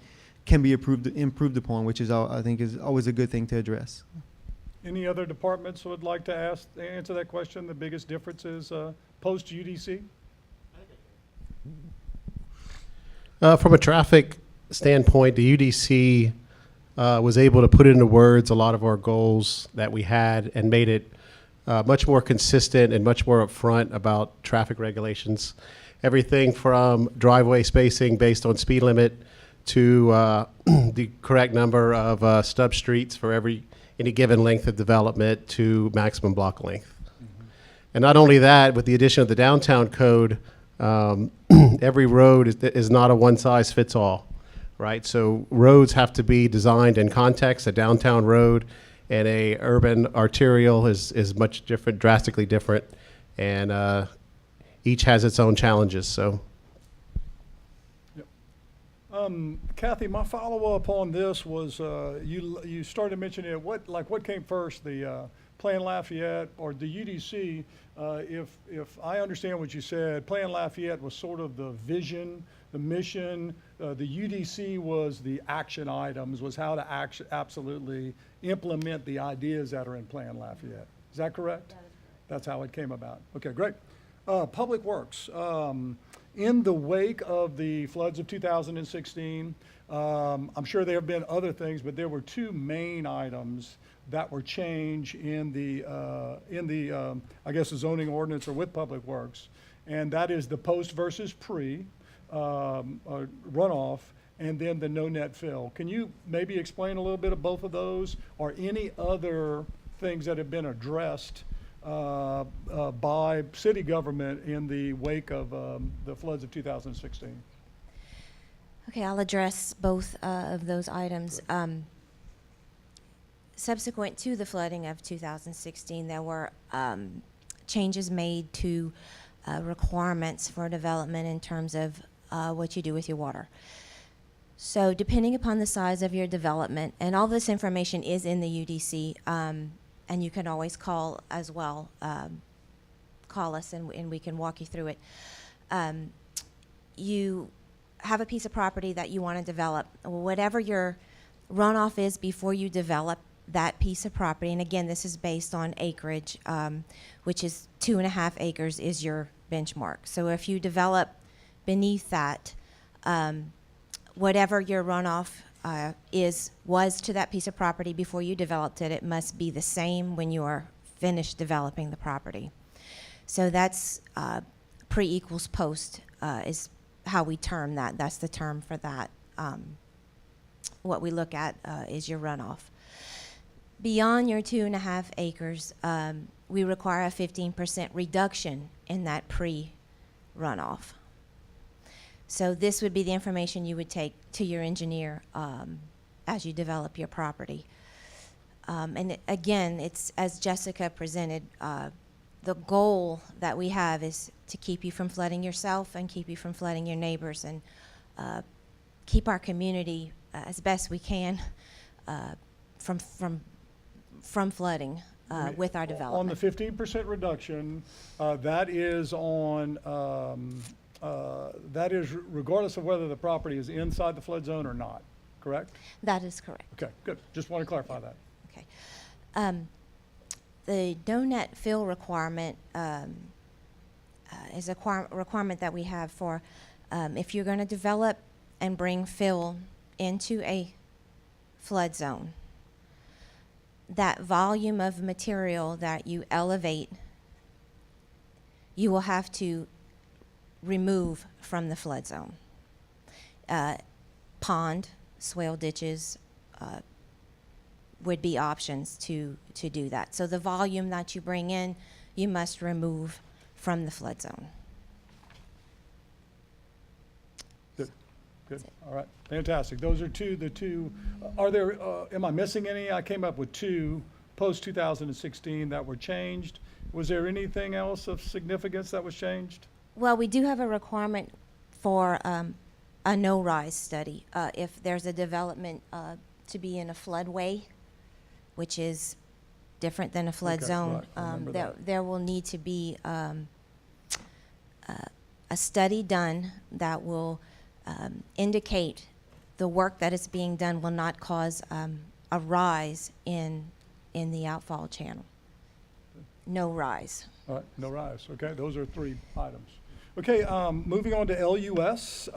can be improved upon, which is, I think, is always a good thing to address. Any other departments would like to answer that question? The biggest difference is post UDC? From a traffic standpoint, the UDC was able to put into words a lot of our goals that we had and made it much more consistent and much more upfront about traffic regulations. Everything from driveway spacing based on speed limit to the correct number of stub streets for any given length of development to maximum block length. Mm-hmm. And not only that, with the addition of the downtown code, every road is not a one-size-fits-all, right? So roads have to be designed in context. A downtown road and a urban arterial is much different, drastically different, and each has its own challenges. So, Kathy, my follow-up on this was you started mentioning it. What came first, the Plan Lafayette or the UDC? If I understand what you said, Plan Lafayette was sort of the vision, the mission. The UDC was the action items, was how to absolutely implement the ideas that are in Plan Lafayette. Is that correct? That is correct. That's how it came about. Okay, great. Public Works. In the wake of the floods of 2016, I'm sure there have been other things, but there were two main items that were changed in the I guess the zoning ordinance or with Public Works, and that is the post versus pre runoff, and then the no net fill. Can you maybe explain a little bit of both of those, or any other things that have been addressed by city government in the wake of the floods of 2016? Okay, I'll address both of those items. Subsequent to the flooding of 2016, there were changes made to requirements for development in terms of what you do with your water. So depending upon the size of your development, and all this information is in the UDC, and you can always call as well, call us and we can walk you through it. You have a piece of property that you want to develop. Whatever your runoff is before you develop that piece of property, and again, this is based on acreage, which is 2.5 acres is your benchmark. So if you develop beneath that, whatever your runoff was to that piece of property before you developed it, it must be the same when you are finished developing the property. So that's pre equals post is how we term that. That's the term for that. What we look at is your runoff. Beyond your 2.5 acres, we require a 15% reduction in that pre-runoff. So this would be the information you would take to your engineer as you develop your property. And again, it's as Jessica presented, the goal that we have is to keep you from flooding yourself and keep you from flooding your neighbors, and keep our community as best we can from flooding. with our On the development. 15% reduction, that is on, that is regardless of whether the property is inside the flood zone or not, correct? That is correct. Okay, good. Just want to clarify that. Okay. The no net fill requirement is a requirement that we have for if you're going to develop and bring fill into a flood zone, that volume of material that you elevate, you will have to remove from the flood zone. Pond, swale ditches would be options to do that. So the volume that you bring in, you must remove from the flood zone. Good, good. All right, fantastic. Those are the two. Are there, am I missing any? I came up with two post-2016 that were changed. Was there anything else of significance that was changed? Well, we do have a requirement for a no-rise study. If there's a development to be in a floodway, which is different than a flood Okay, zone, right, I remember that. there will need to be a study done that will indicate the work that is being done will not cause a rise in the outfall channel. No rise. All right, no rise. Okay, those are three items. Okay, moving on to LUS.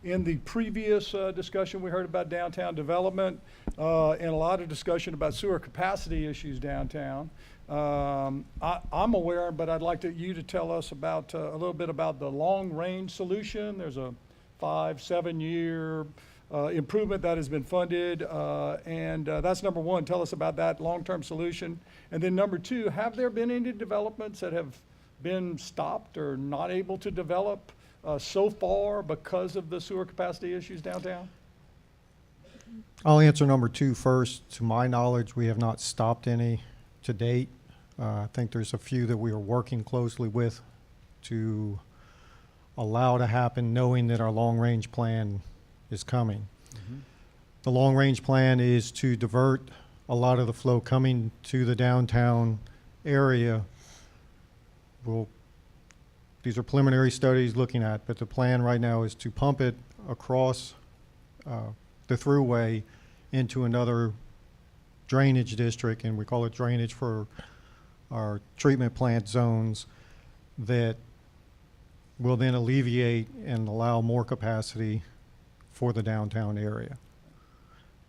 In the previous discussion, we heard about downtown development and a lot of discussion about sewer capacity issues downtown. I'm aware, but I'd like you to tell us about a little bit about the long-range solution. There's a 5-7 year improvement that has been funded, and that's number one. Tell us about that long-term solution. And then number two, have there been any developments that have been stopped or not able to develop so far because of the sewer capacity issues downtown? I'll answer number two first. To my knowledge, we have not stopped any to date. I think there's a few that we are working closely with to allow to happen, knowing that our long-range plan is coming. The long-range plan is to divert a lot of the flow coming to the downtown area. These are preliminary studies looking at, but the plan right now is to pump it across the thruway into another drainage district, and we call it drainage for our treatment plant zones, that will then alleviate and allow more capacity for the downtown area.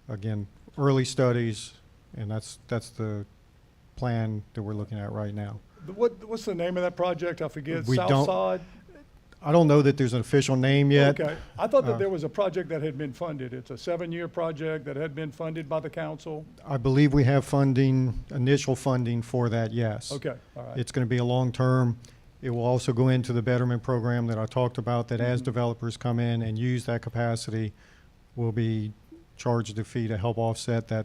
Again, early studies, and that's the plan that we're looking at right now. What's the name of that project? I forget. We South don't- Side? I don't know that there's an official name yet. Okay. I thought that there was a project that had been funded. It's a 7-year project that had been funded by the council. I believe we have funding, initial funding for that, yes. Okay, all right. It's going to be a long-term. It will also go into the betterment program that I talked about, that as developers come in and use that capacity, will be charged a fee to help offset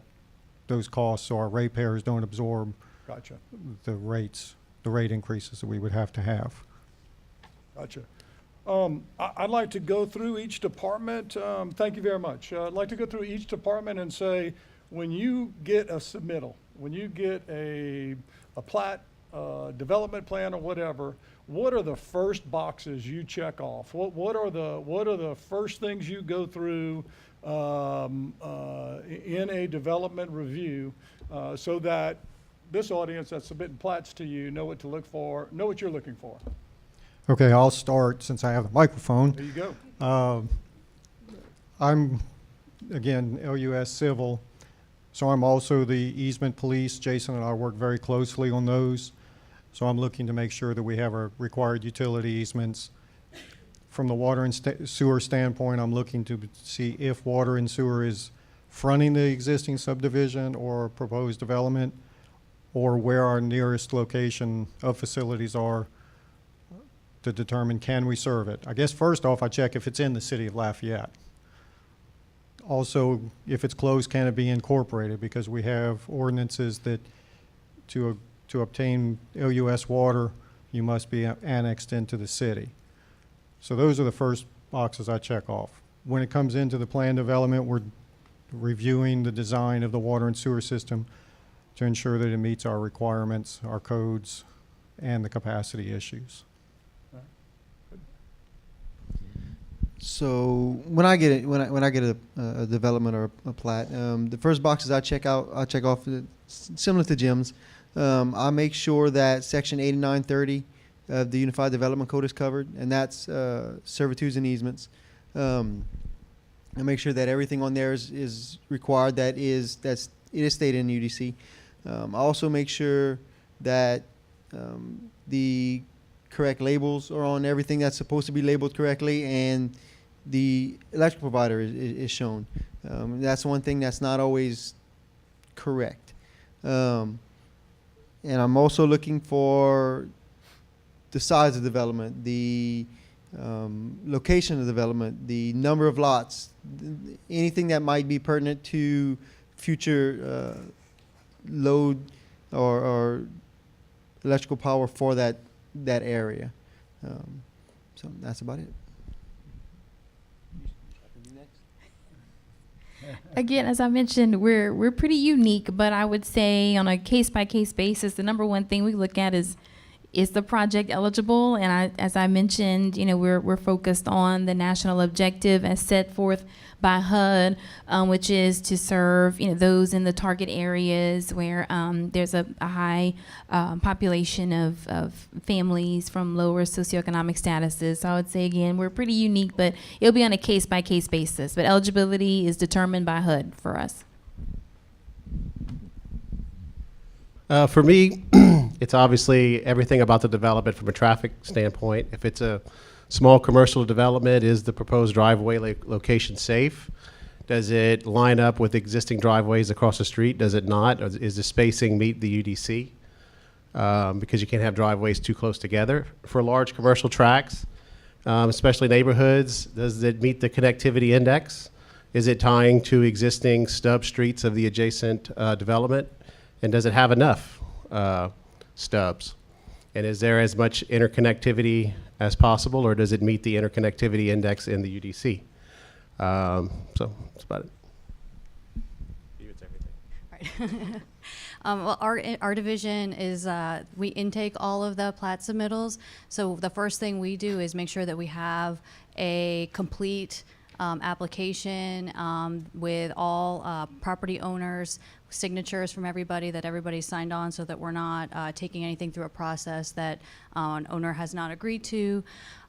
those costs, so our ratepayers don't absorb Gotcha, the rate increases that we would have to have. gotcha. I'd like to go through each department. Thank you very much. I'd like to go through each department and say, when you get a submittal, when you get a plat, development plan or whatever, what are the first boxes you check off? What are the first things you go through in a development review so that this audience that's submitting plats to you know what to look for, know what you're looking for? Okay, I'll start since I have the microphone. There you go. I'm, again, LUS Civil, so I'm also the easement police. Jason and I work very closely on those. So I'm looking to make sure that we have our required utility easements. From the water and sewer standpoint, I'm looking to see if water and sewer is fronting the existing subdivision or proposed development, or where our nearest location of facilities are, to determine can we serve it. I guess first off, I check if it's in the city of Lafayette. Also, if it's close, can it be incorporated? Because we have ordinances that to obtain LUS water, you must be annexed into the city. So those are the first boxes I check off. When it comes into the plan development, we're reviewing the design of the water and sewer system to ensure that it meets our requirements, our codes, and the capacity issues. So when I get a development or a plat, the first boxes I check off similar to Jim's. I make sure that Section 8930 of the Unified Development Code is covered, and that's servitudes and easements. I make sure that everything on there is required it is stated in UDC. I also make sure that the correct labels are on everything that's supposed to be labeled correctly, and the electric provider is shown. That's one thing that's not always correct. And I'm also looking for the size of development, the location of development, the number of lots, anything that might be pertinent to future load or electrical power for that area. So that's about it. Again, as I mentioned, we're pretty unique, but I would say on a case-by-case basis, the number one thing we look at is the project eligible? And as I mentioned, we're focused on the national objective as set forth by HUD, which is to serve those in the target areas where there's a high population of families from lower socioeconomic statuses. So I would say again, we're pretty unique, but it'll be on a case-by-case basis. But eligibility is determined by HUD for us. For me, it's obviously everything about the development from a traffic standpoint. If it's a small commercial development, is the proposed driveway location safe? Does it line up with existing driveways across the street? Does it not? Or is the spacing meet the UDC? Because you can't have driveways too close together. For large commercial tracts, especially neighborhoods, does it meet the connectivity index? Is it tying to existing stub streets of the adjacent development? And does it have enough stubs? And is there as much interconnectivity as possible, or does it meet the interconnectivity index in the UDC? So that's about it. It's everything. Right. Well, our division is we intake all of the plat submittals. So the first thing we do is make sure that we have a complete application with all property owners' signatures from everybody, that everybody signed on, so that we're not taking anything through a process that an owner has not agreed to.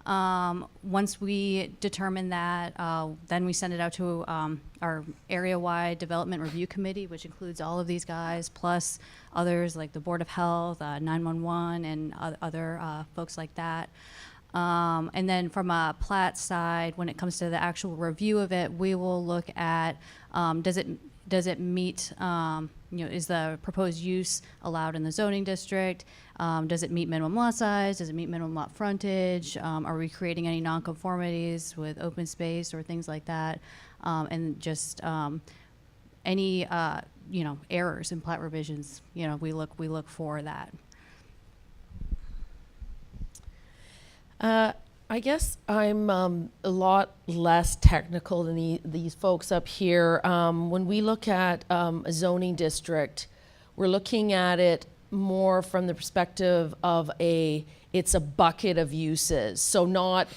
Once we determine that, then we send it out to our area-wide development review committee, which includes all of these guys, plus others like the Board of Health, 911, and other folks like that. And then from a plat side, when it comes to the actual review of it, we will look at does it meet, is the proposed use allowed in the zoning district? Does it meet minimum lot size? Does it meet minimum lot frontage? Are we creating any nonconformities with open space or things like that? And just any errors in plat revisions, we look for that. I guess I'm a lot less technical than these folks up here. When we look at a zoning district, we're looking at it more from the perspective of it's a bucket of uses. So not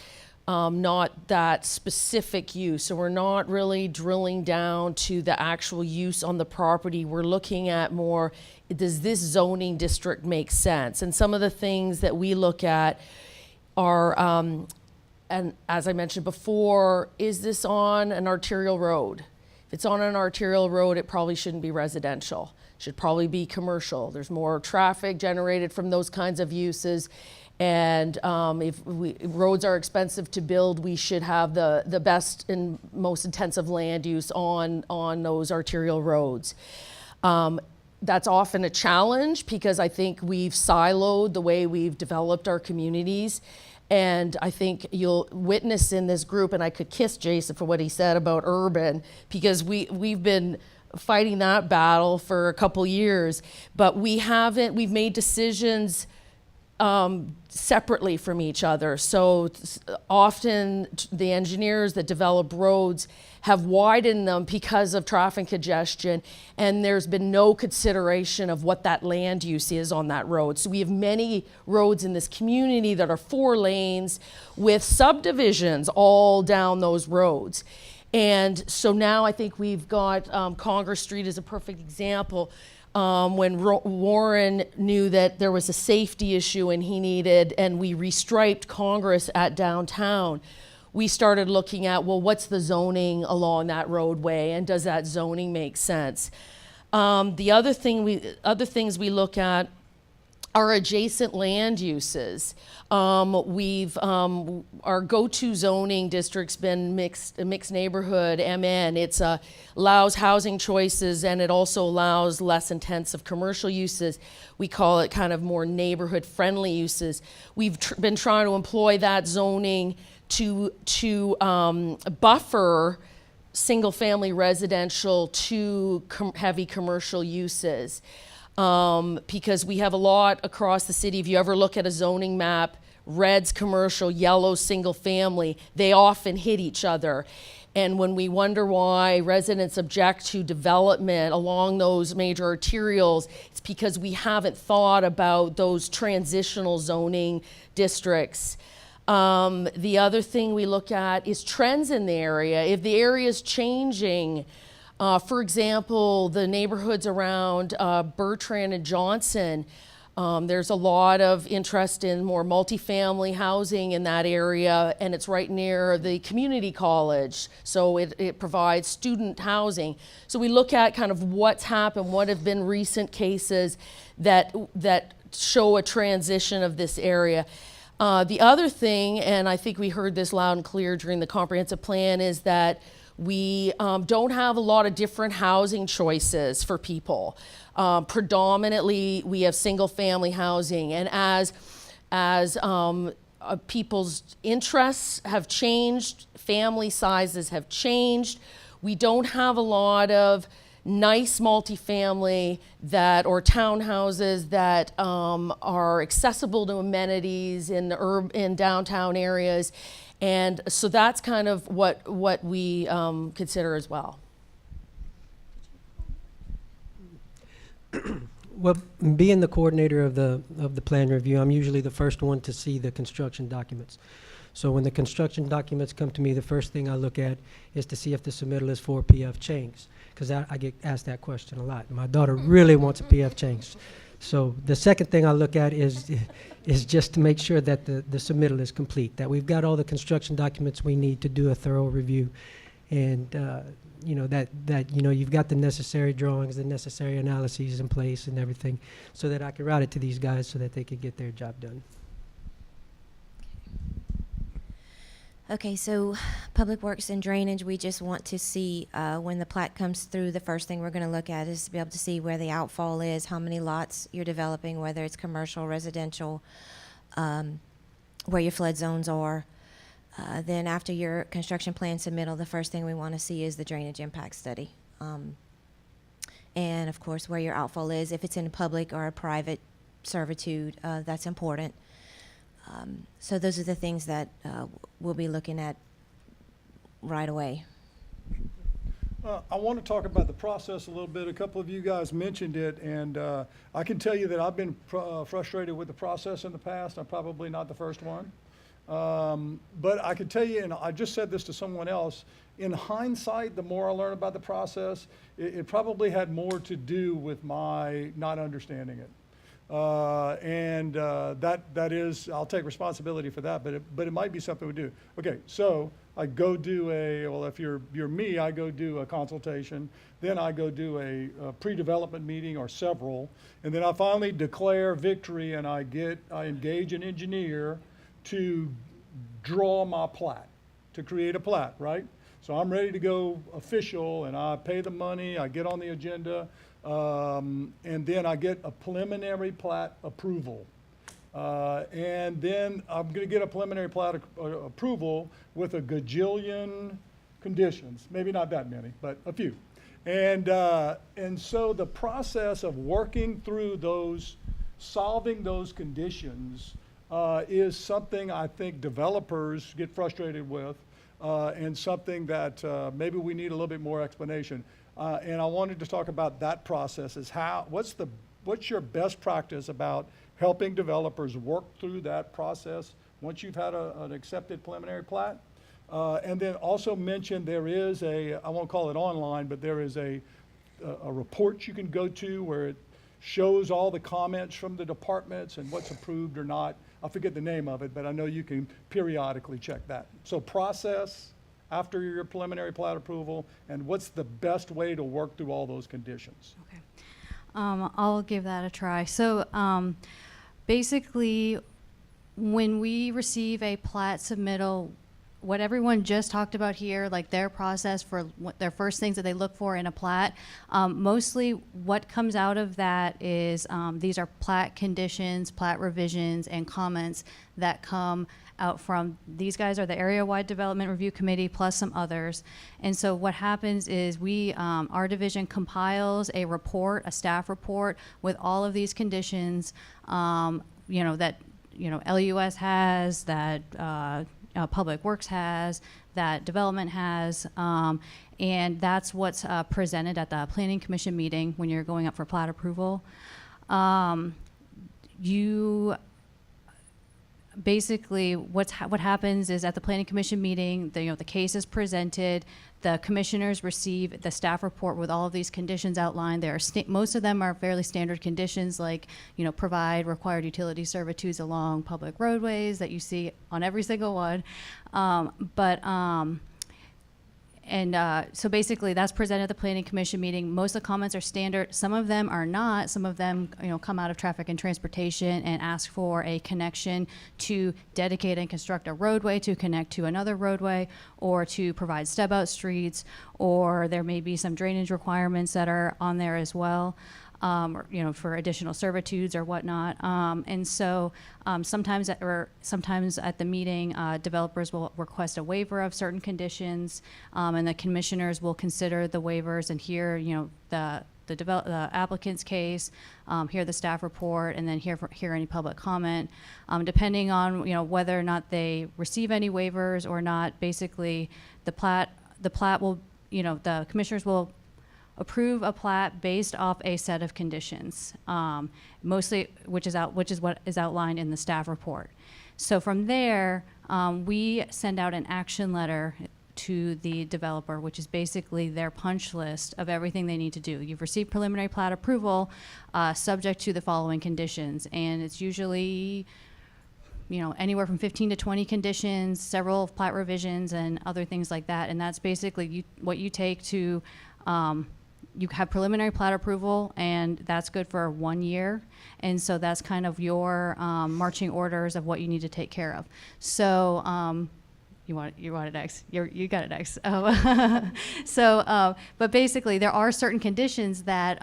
that specific use. So we're not really drilling down to the actual use on the property. We're looking at more, does this zoning district make sense? And some of the things that we look at are, and as I mentioned before, is this on an arterial road? If it's on an arterial road, it probably shouldn't be residential. It should probably be commercial. There's more traffic generated from those kinds of uses. And if roads are expensive to build, we should have the best and most intensive land use on those arterial roads. That's often a challenge because I think we've siloed the way we've developed our communities. And I think you'll witness in this group, and I could kiss Jason for what he said about urban, because we've been fighting that battle for a couple years, but we've made decisions separately from each other. So often the engineers that develop roads have widened them because of traffic congestion, and there's been no consideration of what that land use is on that road. So we have many roads in this community that are 4 lanes with subdivisions all down those roads. And so now I think we've got Congress Street as a perfect example. When Warren knew that there was a safety issue and we restriped Congress at downtown, we started looking at, well, what's the zoning along that roadway, and does that zoning make sense? The other things we look at are adjacent land uses. Our go-to zoning district's been a mixed neighborhood, MN. It allows housing choices, and it also allows less intensive commercial uses. We call it kind of more neighborhood-friendly uses. We've been trying to employ that zoning to buffer single-family residential to heavy commercial uses. Because we have a lot across the city. If you ever look at a zoning map, red's commercial, yellow's single family, they often hit each other. And when we wonder why residents object to development along those major arterials, it's because we haven't thought about those transitional zoning districts. The other thing we look at is trends in the area. If the area is changing, for example, the neighborhoods around Bertrand and Johnson, there's a lot of interest in more multifamily housing in that area, and it's right near the community college, so it provides student housing. So we look at kind of what's happened, what have been recent cases that show a transition of this area. The other thing, and I think we heard this loud and clear during the comprehensive plan, is that we don't have a lot of different housing choices for people. Predominantly, we have single-family housing, and as people's interests have changed, family sizes have changed, we don't have a lot of nice multifamily or townhouses that are accessible to amenities in downtown areas. And so that's kind of what we consider as well. Well, being the coordinator of the plan review, I'm usually the first one to see the construction documents. So when the construction documents come to me, the first thing I look at is to see if the submittal is for PF change, because I get asked that question a lot. My daughter really wants a PF change. So the second thing I look at is just to make sure that the submittal is complete, that we've got all the construction documents we need to do a thorough review, and that you've got the necessary drawings, the necessary analyses in place and everything, so that I can route it to these guys so that they can get their job done. Okay, so Public Works and Drainage, we just want to see when the plat comes through, the first thing we're going to look at is to be able to see where the outfall is, how many lots you're developing, whether it's commercial, residential, where your flood zones are. Then after your construction plan submittal, the first thing we want to see is the drainage impact study. And of course, where your outfall is, if it's in a public or a private servitude, that's important. So those are the things that we'll be looking at right away. I want to talk about the process a little bit. A couple of you guys mentioned it, and I can tell you that I've been frustrated with the process in the past. I'm probably not the first one. But I can tell you, and I just said this to someone else, in hindsight, the more I learn about the process, it probably had more to do with my not understanding it. That is, I'll take responsibility for that, but it might be something we do. Okay, so I go do if you're me, I go do a consultation, then I go do a pre-development meeting or several, and then I finally declare victory and I engage an engineer to draw my plat, to create a plat, right? So I'm ready to go official, and I pay the money, I get on the agenda, and then I get a preliminary plat approval. And then I'm going to get a preliminary plat approval with a gajillion conditions, maybe not that many, but a few. And so the process of working through those solving those conditions is something I think developers get frustrated with, and something that maybe we need a little bit more explanation. And I wanted to talk about that process. Is what's your best practice about helping developers work through that process once you've had an accepted preliminary plat? And then also mention there is I won't call it online, but there is a report you can go to where it shows all the comments from the departments and what's approved or not. I forget the name of it, but I know you can periodically check that. So process after your preliminary plat approval, and what's the best way to work through all those conditions? Okay. I'll give that a try. So basically, when we receive a plat submittal, what everyone just talked about here, like their process for what their first things that they look for in a plat, mostly what comes out of that is these are plat conditions, plat revisions, and comments that come out from these guys are the area-wide development review committee plus some others. And so what happens is we, our division compiles a report, a staff report with all of these conditions, that LUS has, that Public Works has, that Development has, and that's what's presented at the Planning Commission meeting when you're going up for plat approval. Basically, what happens is at the Planning Commission meeting, the case is presented. The commissioners receive the staff report with all of these conditions outlined. Most of them are fairly standard conditions, like provide required utility servitudes along public roadways that you see on every single one. So basically that's presented at the Planning Commission meeting. Most of the comments are standard. Some of them are not. Some of them come out of traffic and transportation and ask for a connection to dedicate and construct a roadway to connect to another roadway, or to provide step out streets, or there may be some drainage requirements that are on there as well. Or, for additional servitudes or whatnot. And so sometimes at the meeting, developers will request a waiver of certain conditions, and the commissioners will consider the waivers and hear, the applicant's case, hear the staff report, and then hear any public comment. Depending on, whether or not they receive any waivers or not, basically the plat will, the commissioners will approve a plat based off a set of conditions, mostly which is what is outlined in the staff report. So from there, we send out an action letter to the developer, which is basically their punch list of everything they need to do. You've received preliminary plat approval, subject to the following conditions, and it's usually anywhere from 15 to 20 conditions, several plat revisions, and other things like that. And that's basically what you take to. You have preliminary plat approval, and that's good for 1 year. And so that's kind of your marching orders of what you need to take care of. So you want it next. You got it next. But basically there are certain conditions that,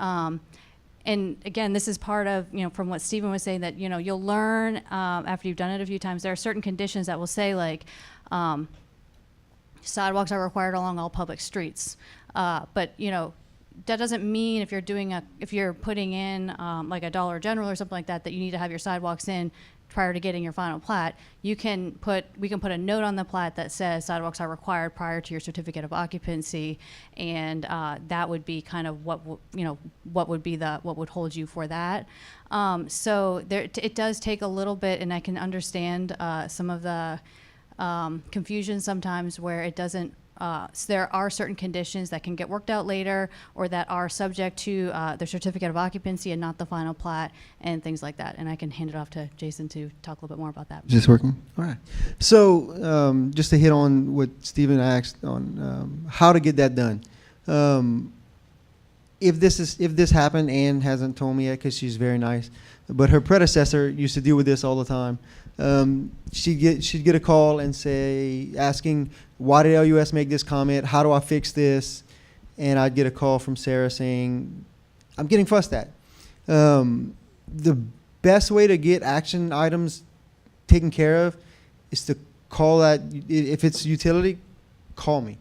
and again, this is part of, from what Stephen was saying, that, you'll learn after you've done it a few times. There are certain conditions that will say, like, sidewalks are required along all public streets. But, that doesn't mean if you're putting in like a Dollar General or something like that, that you need to have your sidewalks in prior to getting your final plat. We can put a note on the plat that says sidewalks are required prior to your certificate of occupancy, and that would be kind of what would hold you for that. So it does take a little bit, and I can understand some of the confusion sometimes where it doesn't. So there are certain conditions that can get worked out later, or that are subject to the certificate of occupancy and not the final plat, and things like that. And I can hand it off to Jason to talk a little bit more about that. Is this working? All right. So just to hit on what Stephen asked on how to get that done. If this happened, Ann hasn't told me yet because she's very nice, but her predecessor used to deal with this all the time. She'd get a call and say, asking, why did LUS make this comment? How do I fix this? And I'd get a call from Sarah saying, I'm getting fussed at. The best way to get action items taken care of is to call that. If it's utility, call me.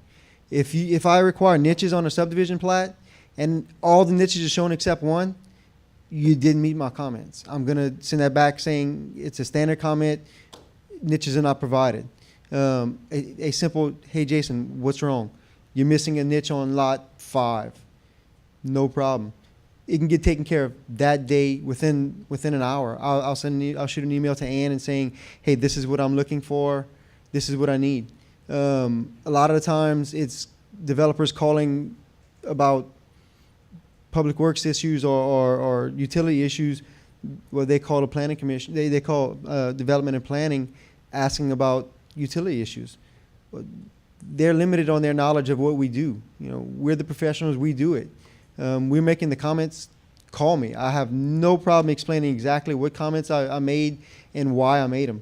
If I require niches on a subdivision plat and all the niches are shown except one, you didn't meet my comments. I'm going to send that back saying it's a standard comment, niches are not provided. A simple, hey, Jason, what's wrong? You're missing a niche on lot 5. No problem. It can get taken care of that day within an hour. I'll shoot an email to Ann and saying, hey, this is what I'm looking for. This is what I need. A lot of the times it's developers calling about public works issues or utility issues, what they call a planning commission. They call development and planning, asking about utility issues. They're limited on their knowledge of what we do. You know, we're the professionals. We do it. We're making the comments. Call me. I have no problem explaining exactly what comments I made and why I made them.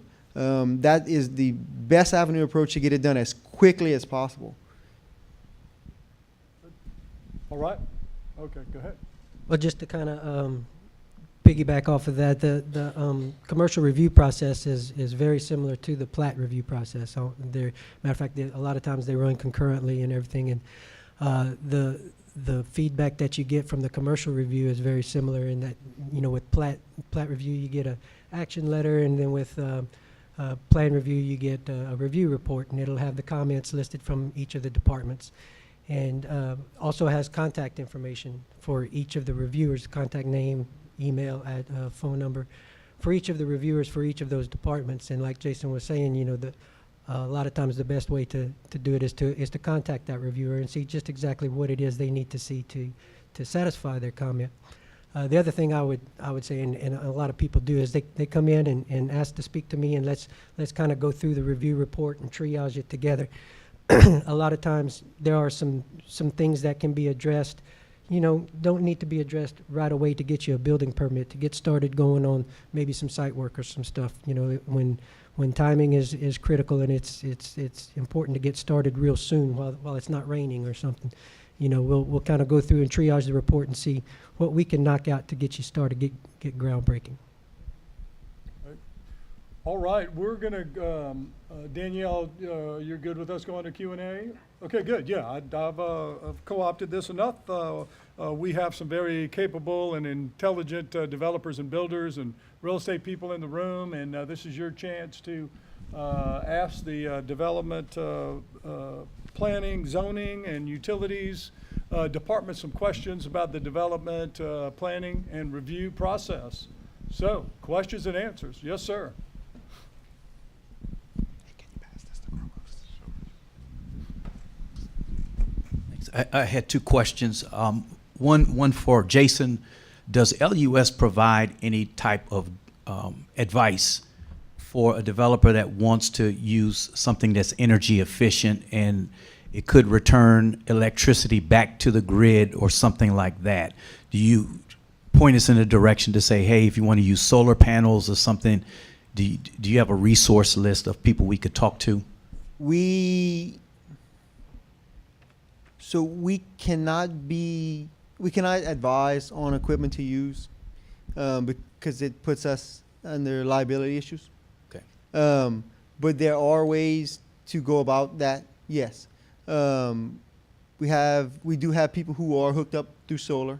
That is the best avenue approach to get it done as quickly as possible. All right. Okay, go ahead. Well, just to kind of piggyback off of that, the commercial review process is very similar to the plat review process. So matter of fact, a lot of times they run concurrently and everything, and the feedback that you get from the commercial review is very similar in that, you know, with plat review you get a action letter, and then with plan review you get a review report, and it'll have the comments listed from each of the departments, and also has contact information for each of the reviewers, contact name, email, phone number for each of the reviewers for each of those departments. And like Jason was saying, you know, a lot of times the best way to do it is to contact that reviewer and see just exactly what it is they need to see to satisfy their comment. The other thing I would say, and a lot of people do, is they come in and ask to speak to me, and let's kind of go through the review report and triage it together. A lot of times there are some things that can be addressed, you know, don't need to be addressed right away to get you a building permit, to get started going on maybe some site work or some stuff. You know, when timing is critical, and it's important to get started real soon while it's not raining or something. You know, we'll kind of go through and triage the report and see what we can knock out to get you started, get groundbreaking. All right, we're gonna, Danielle, you're good with us going to Q&A? Okay, good, yeah, I've co-opted this enough. We have some very capable and intelligent developers and builders and real estate people in the room, and this is your chance to ask the development, planning, zoning, and utilities department some questions about the development, planning, and review process. So, questions and answers. Yes, sir. I had two questions. One for Jason. Does LUS provide any type of advice for a developer that wants to use something that's energy efficient and it could return electricity back to the grid or something like that? Do you point us in a direction to say, hey, if you want to use solar panels or something, do you have a resource list of people we could talk to? So we cannot advise on equipment to use because it puts us under liability issues. Okay. But there are ways to go about that. Yes. We do have people who are hooked up through solar,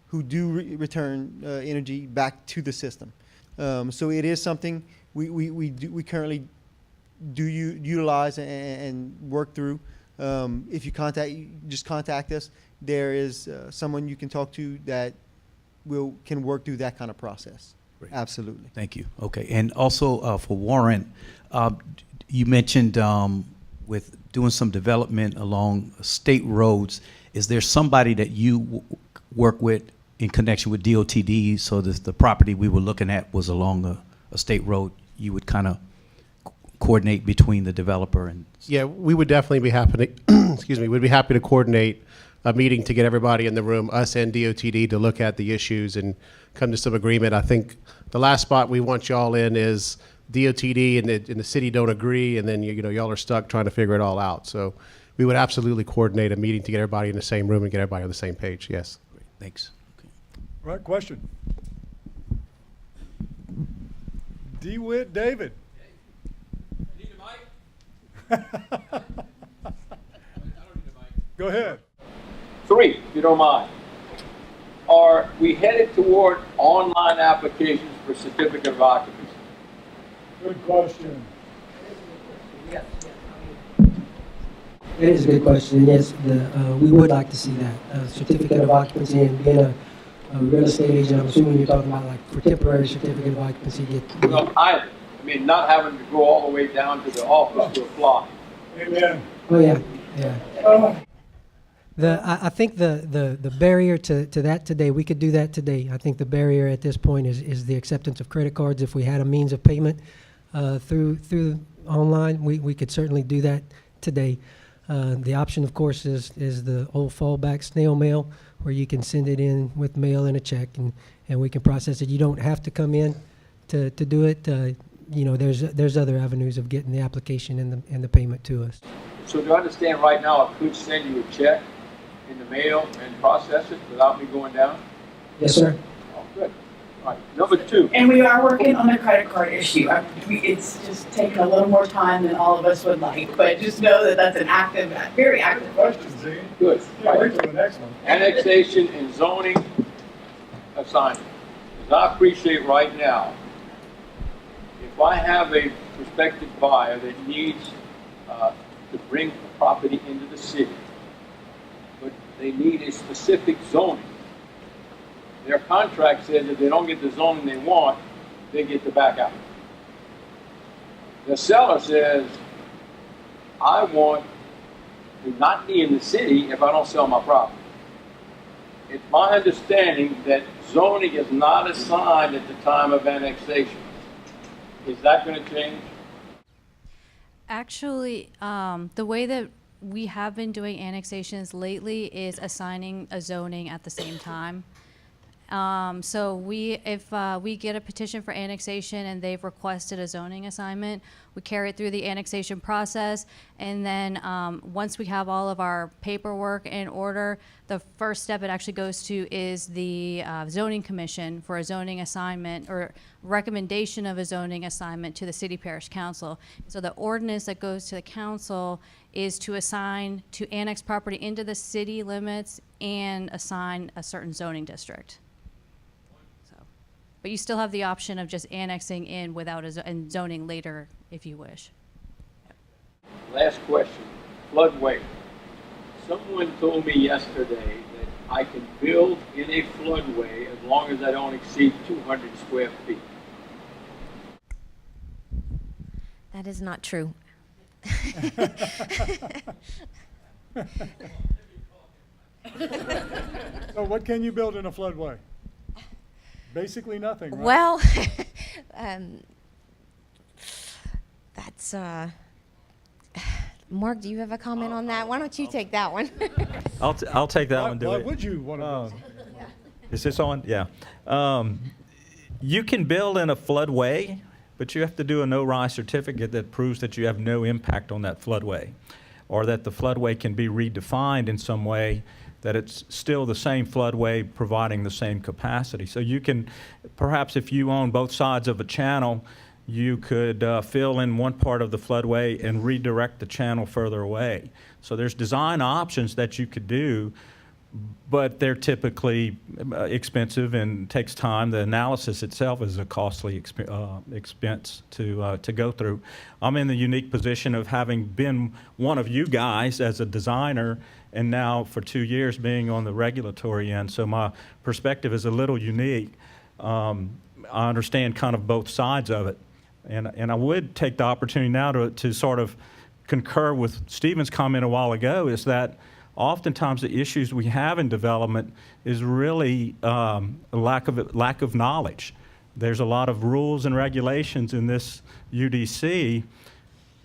who do return energy back to the system. So it is something we currently do utilize and work through. If you just contact us. There is someone you can talk to that can work through that kind of process. Great. Absolutely. Thank you. Okay, and also for Warren, you mentioned with doing some development along state roads. Is there somebody that you work with in connection with DOTD? So the property we were looking at was along a state road. You would kind of coordinate between the developer and. Yeah, we would definitely be happy to, excuse me, we'd be happy to coordinate a meeting to get everybody in the room, us and DOTD, to look at the issues and come to some agreement. I think the last spot we want y'all in is DOTD and the city don't agree, and then you know y'all are stuck trying to figure it all out. So we would absolutely coordinate a meeting to get everybody in the same room and get everybody on the same page. Yes. Great. Thanks. Okay. All right, question. DeWitt David. Go ahead. 3, if you don't mind. we headed toward online applications for certificate of occupancy? Good question. That is a good question. Yes, we would like to see that certificate of occupancy, and being a real estate agent, I'm assuming you're talking about like for temporary certificate of occupancy. No, I mean, not having to go all the way down to the office to apply. Amen. Oh yeah, yeah. I think the barrier to that today, we could do that today. I think the barrier at this point is the acceptance of credit cards. If we had a means of payment through online, we could certainly do that today. The option, of course, is the old fallback snail mail, where you can send it in with mail and a check, and we can process it. You don't have to come in to do it. You know, there's other avenues of getting the application and the payment to us. So do I understand right now, I could send you a check in the mail and process it without me going down? Yes, sir. Oh, good. All right, number 2. And we are working on the credit card issue. It's just taken a little more time than all of us would like, but just know that that's an active, very active Question, Z. Good. Can't wait till the next one. Annexation and zoning assignment. As I appreciate right now, if I have a prospective buyer that needs to bring a property into the city, but they need a specific zoning, their contract says if they don't get the zoning they want, they get to back out. The seller says, I want to not be in the city if I don't sell my property. It's my understanding that zoning is not assigned at the time of annexation. Is that going to change? Actually, the way that we have been doing annexations lately is assigning a zoning at the same time. So if we get a petition for annexation and they've requested a zoning assignment, we carry it through the annexation process, and then once we have all of our paperwork in order, the first step it actually goes to is the zoning commission for a zoning assignment or recommendation of a zoning assignment to the city parish council. So the ordinance that goes to the council is to annex property into the city limits and assign a certain zoning district. But you still have the option of just annexing in without and zoning later if you wish. Last question, floodway. Someone told me yesterday that I can build in a floodway as long as I don't exceed 200 square feet. That is not true. So what can you build in a floodway? Basically nothing, right? Well, that's, Mark, do you have a comment on that? Why don't you take that one? I'll take that one. Why would you want to? Is this on? Yeah. You can build in a floodway, but you have to do a no-rise certificate that proves that you have no impact on that floodway, or that the floodway can be redefined in some way that it's still the same floodway providing the same capacity. So you can, perhaps if you own both sides of a channel, you could fill in one part of the floodway and redirect the channel further away. So there's design options that you could do, but they're typically expensive and takes time. The analysis itself is a costly expense to go through. I'm in the unique position of having been one of you guys as a designer, and now for 2 years being on the regulatory end, so my perspective is a little unique. I understand kind of both sides of it, and I would take the opportunity now to sort of concur with Stephen's comment a while ago, is that oftentimes the issues we have in development is really a lack of knowledge. There's a lot of rules and regulations in this UDC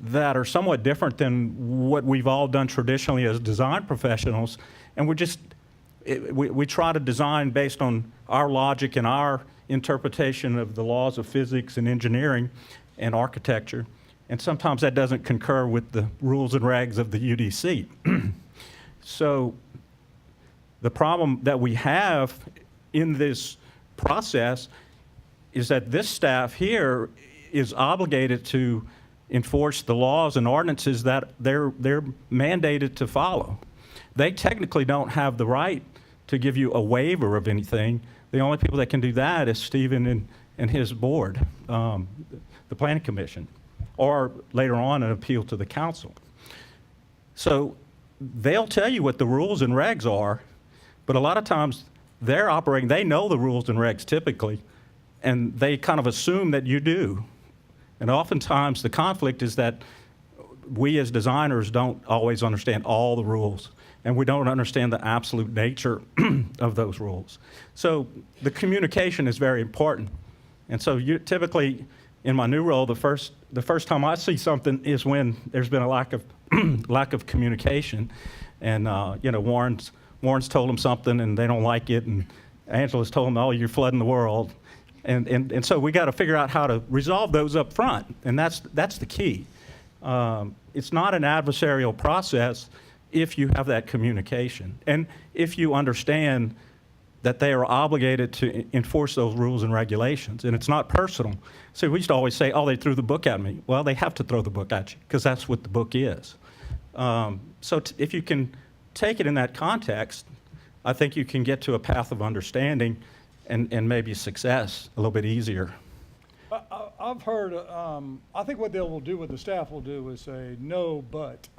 that are somewhat different than what we've all done traditionally as design professionals, and we try to design based on our logic and our interpretation of the laws of physics and engineering and architecture, and sometimes that doesn't concur with the rules and regs of the UDC. So the problem that we have in this process is that this staff here is obligated to enforce the laws and ordinances that they're mandated to follow. They technically don't have the right to give you a waiver of anything. The only people that can do that is Stephen and his board, the Planning Commission, or later on an appeal to the council. So they'll tell you what the rules and regs are, but a lot of times they're operating, they know the rules and regs typically, and they kind of assume that you do. And oftentimes the conflict is that we as designers don't always understand all the rules, and we don't understand the absolute nature of those rules. So the communication is very important. And so you typically, in my new role, the first time I see something is when there's been a lack of communication. And Warren's told them something and they don't like it, and Angela's told them, oh, you're flooding the world. And so we got to figure out how to resolve those up front, and that's the key. It's not an adversarial process if you have that communication, and if you understand that they are obligated to enforce those rules and regulations, and it's not personal. So we used to always say, oh, they threw the book at me. Well, they have to throw the book at you, because that's what the book is. So if you can take it in that context, I think you can get to a path of understanding and maybe success a little bit easier. I've heard, I think what the staff will do is say, no, but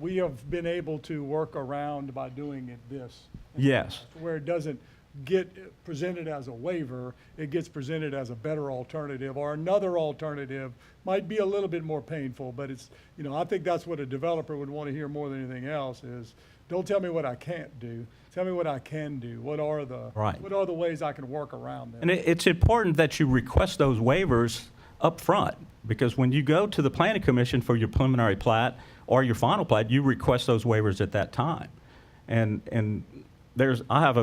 we have been able to work around by doing it this. Yes. Where it doesn't get presented as a waiver, it gets presented as a better alternative, or another alternative might be a little bit more painful, but it's, I think that's what a developer would want to hear more than anything else is, don't tell me what I can't do. Tell me what I can do. What are the ways I can work around them? And it's important that you request those waivers up front, because when you go to the Planning Commission for your preliminary plat or your final plat, you request those waivers at that time. And I have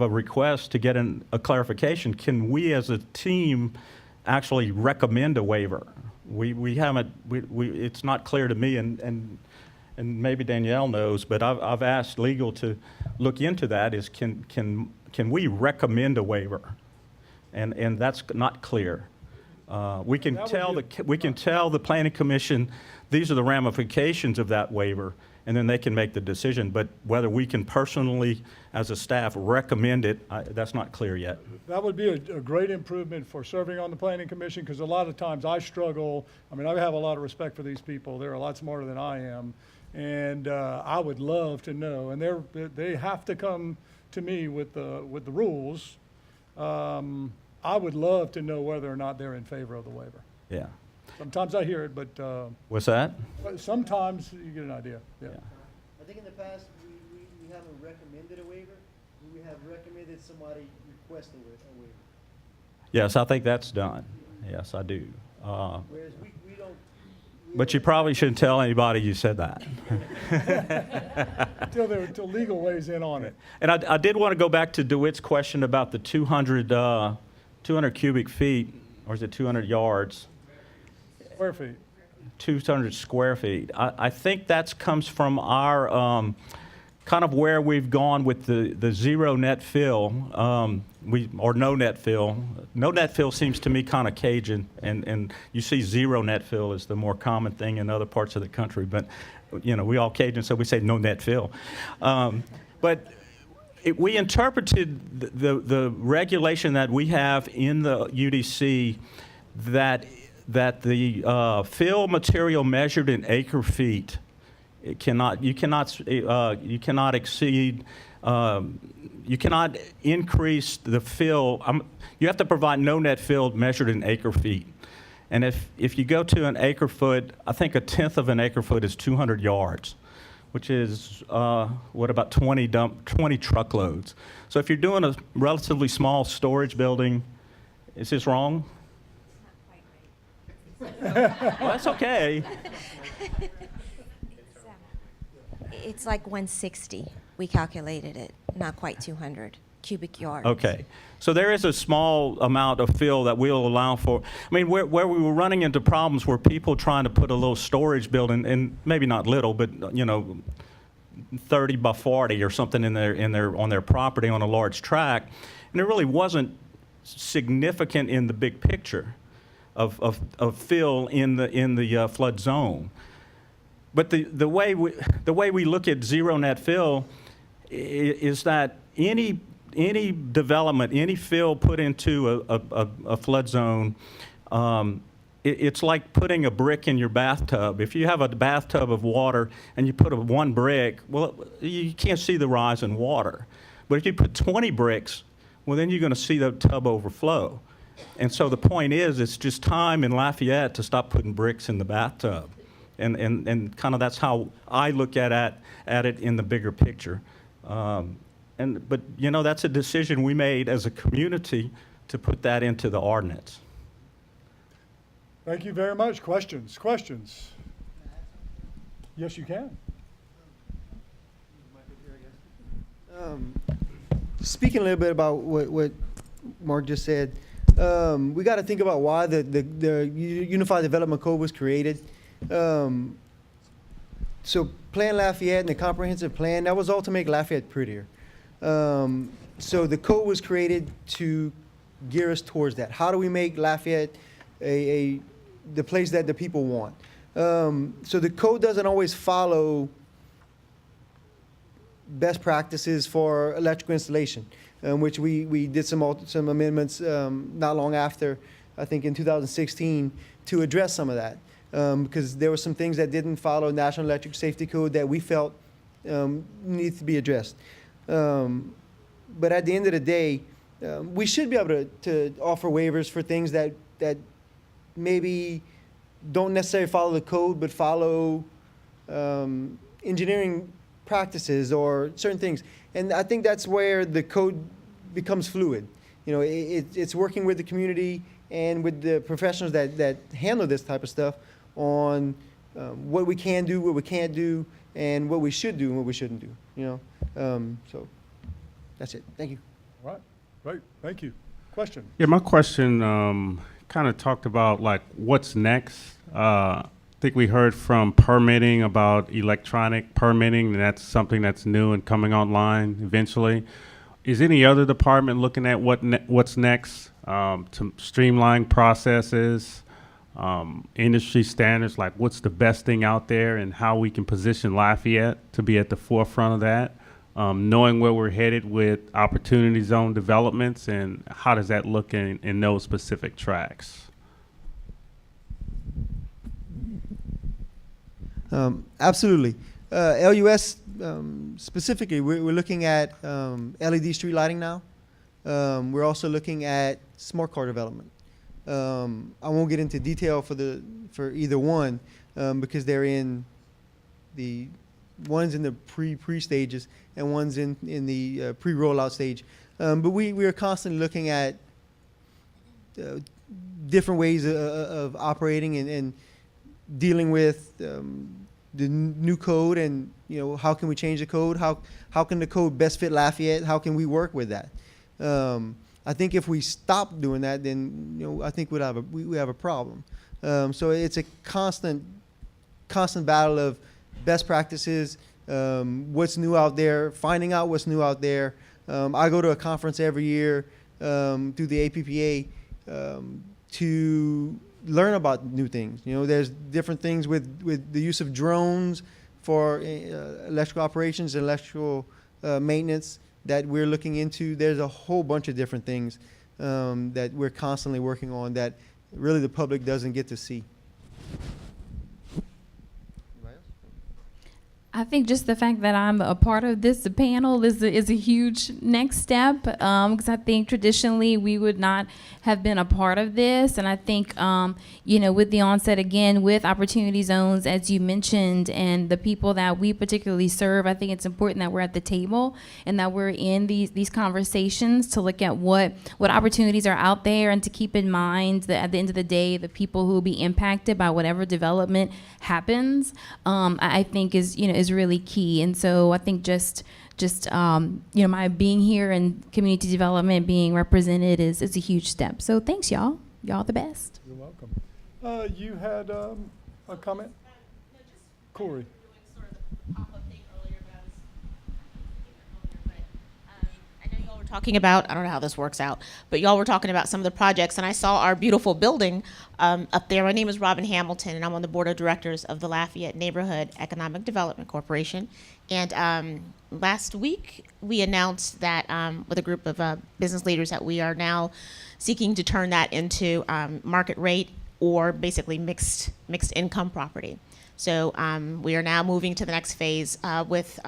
a request to get a clarification. Can we as a team actually recommend a waiver? We haven't. It's not clear to me, and maybe Danielle knows, but I've asked legal to look into that. Is can we recommend a waiver? And that's not clear. We can tell the Planning Commission these are the ramifications of that waiver, and then they can make the decision. But whether we can personally, as a staff, recommend it, that's not clear yet. That would be a great improvement for serving on the Planning Commission, because a lot of times I struggle. I mean, I have a lot of respect for these people. They're a lot smarter than I am. And I would love to know, and they have to come to me with the rules. I would love to know whether or not they're in favor of the waiver. Yeah. Sometimes I hear it, but what's that? But sometimes you get an idea. Yeah. I think in the past we haven't recommended a waiver. We have recommended somebody request a waiver. Yes, I think that's done. Yes, I do. Whereas we don't. But you probably shouldn't tell anybody you said that. Until legal weighs in on it. And I did want to go back to DeWitt's question about the 200 cubic feet, or is it 200 yards? Square feet. 200 square feet. I think that comes from our kind of where we've gone with the zero net fill, or no net fill. No net fill seems to me kind of Cajun, and you see zero net fill is the more common thing in other parts of the country. But we all Cajun, so we say no net fill. But we interpreted the regulation that we have in the UDC that the fill material measured in acre feet, you cannot exceed, you cannot increase the fill. You have to provide no net fill measured in acre feet. And if you go to an acre foot, I think a tenth of an acre foot is 200 yards, which is about 20 truckloads. So if you're doing a relatively small storage building, is this wrong? Well, that's okay. It's like 160. We calculated it, not quite 200 cubic yards. Okay. So there is a small amount of fill that we'll allow for. I mean, where we were running into problems were people trying to put a little storage building, and maybe not little, but 30 by 40 or something on their property on a large tract, and it really wasn't significant in the big picture of fill in the flood zone. But the way we look at zero net fill, is that any development, any fill put into a flood zone, it's like putting a brick in your bathtub. If you have a bathtub of water and you put one brick, well, you can't see the rise in water. But if you put 20 bricks, well, then you're going to see the tub overflow. And so the point is, it's just time in Lafayette to stop putting bricks in the bathtub. And kind of that's how I look at it in the bigger picture. But you know, that's a decision we made as a community to put that into the ordinance. Thank you very much. Questions? Questions? Yes, you can. Speaking a little bit about what Mark just said, we got to think about why the Unified Development Code was created. So Plan Lafayette and the comprehensive plan, that was all to make Lafayette prettier. So the code was created to gear us towards that. How do we make Lafayette the place that the people want? So the code doesn't always follow best practices for electrical installation, which we did some amendments not long after, I think in 2016, to address some of that. Because there were some things that didn't follow National Electric Safety Code that we felt needed to be addressed. But at the end of the day, we should be able to offer waivers for things that maybe don't necessarily follow the code, but follow engineering practices or certain things. And I think that's where the code becomes fluid. You know, it's working with the community and with the professionals that handle this type of stuff on what we can do, what we can't do, and what we should do and what we shouldn't do. You know, so that's it. Thank you. All right. Great. Thank you. Question? Yeah, my question kind of talked about like what's next. I think we heard from permitting about electronic permitting, and that's something that's new and coming online eventually. Is any other department looking at what's next to streamline processes, industry standards, like what's the best thing out there and how we can position Lafayette to be at the forefront of that, knowing where we're headed with opportunity zone developments, and how does that look in those specific tracks? Absolutely. LUS specifically, we're looking at LED street lighting now. We're also looking at smart car development. I won't get into detail for either one because they're in one's in the pre stages and one's in the pre-rollout stage. But we are constantly looking at different ways of operating and dealing with the new code, and you know, how can we change the code? How can the code best fit Lafayette? How can we work with that? I think if we stop doing that, then you know, I think we have a problem. So it's a constant battle of best practices, what's new out there, finding out what's new out there. I go to a conference every year through the APPA to learn about new things. You know, there's different things with the use of drones for electrical operations and electrical maintenance that we're looking into. There's a whole bunch of different things that we're constantly working on that really the public doesn't get to see. I think just the fact that I'm a part of this panel is a huge next step, because I think traditionally we would not have been a part of this. And I think, you know, with the onset again, with opportunity zones, as you mentioned, and the people that we particularly serve, I think it's important that we're at the table and that we're in these conversations to look at what opportunities are out there, and to keep in mind that at the end of the day, the people who will be impacted by whatever development happens, I think is really key. And so I think just you know, my being here and community development being represented is a huge step. So thanks, y'all. Y'all the best. You're welcome. You had a comment? No, just Corey. doing sort of the pop-up thing earlier, but I know y'all were talking about, I don't know how this works out, but y'all were talking about some of the projects, and I saw our beautiful building up there. My name is Robin Hamilton, and I'm on the board of directors of the Lafayette Neighborhood Economic Development Corporation. And last week, we announced that with a group of business leaders that we are now seeking to turn that into market rate or basically mixed income property. So we are now moving to the next phase with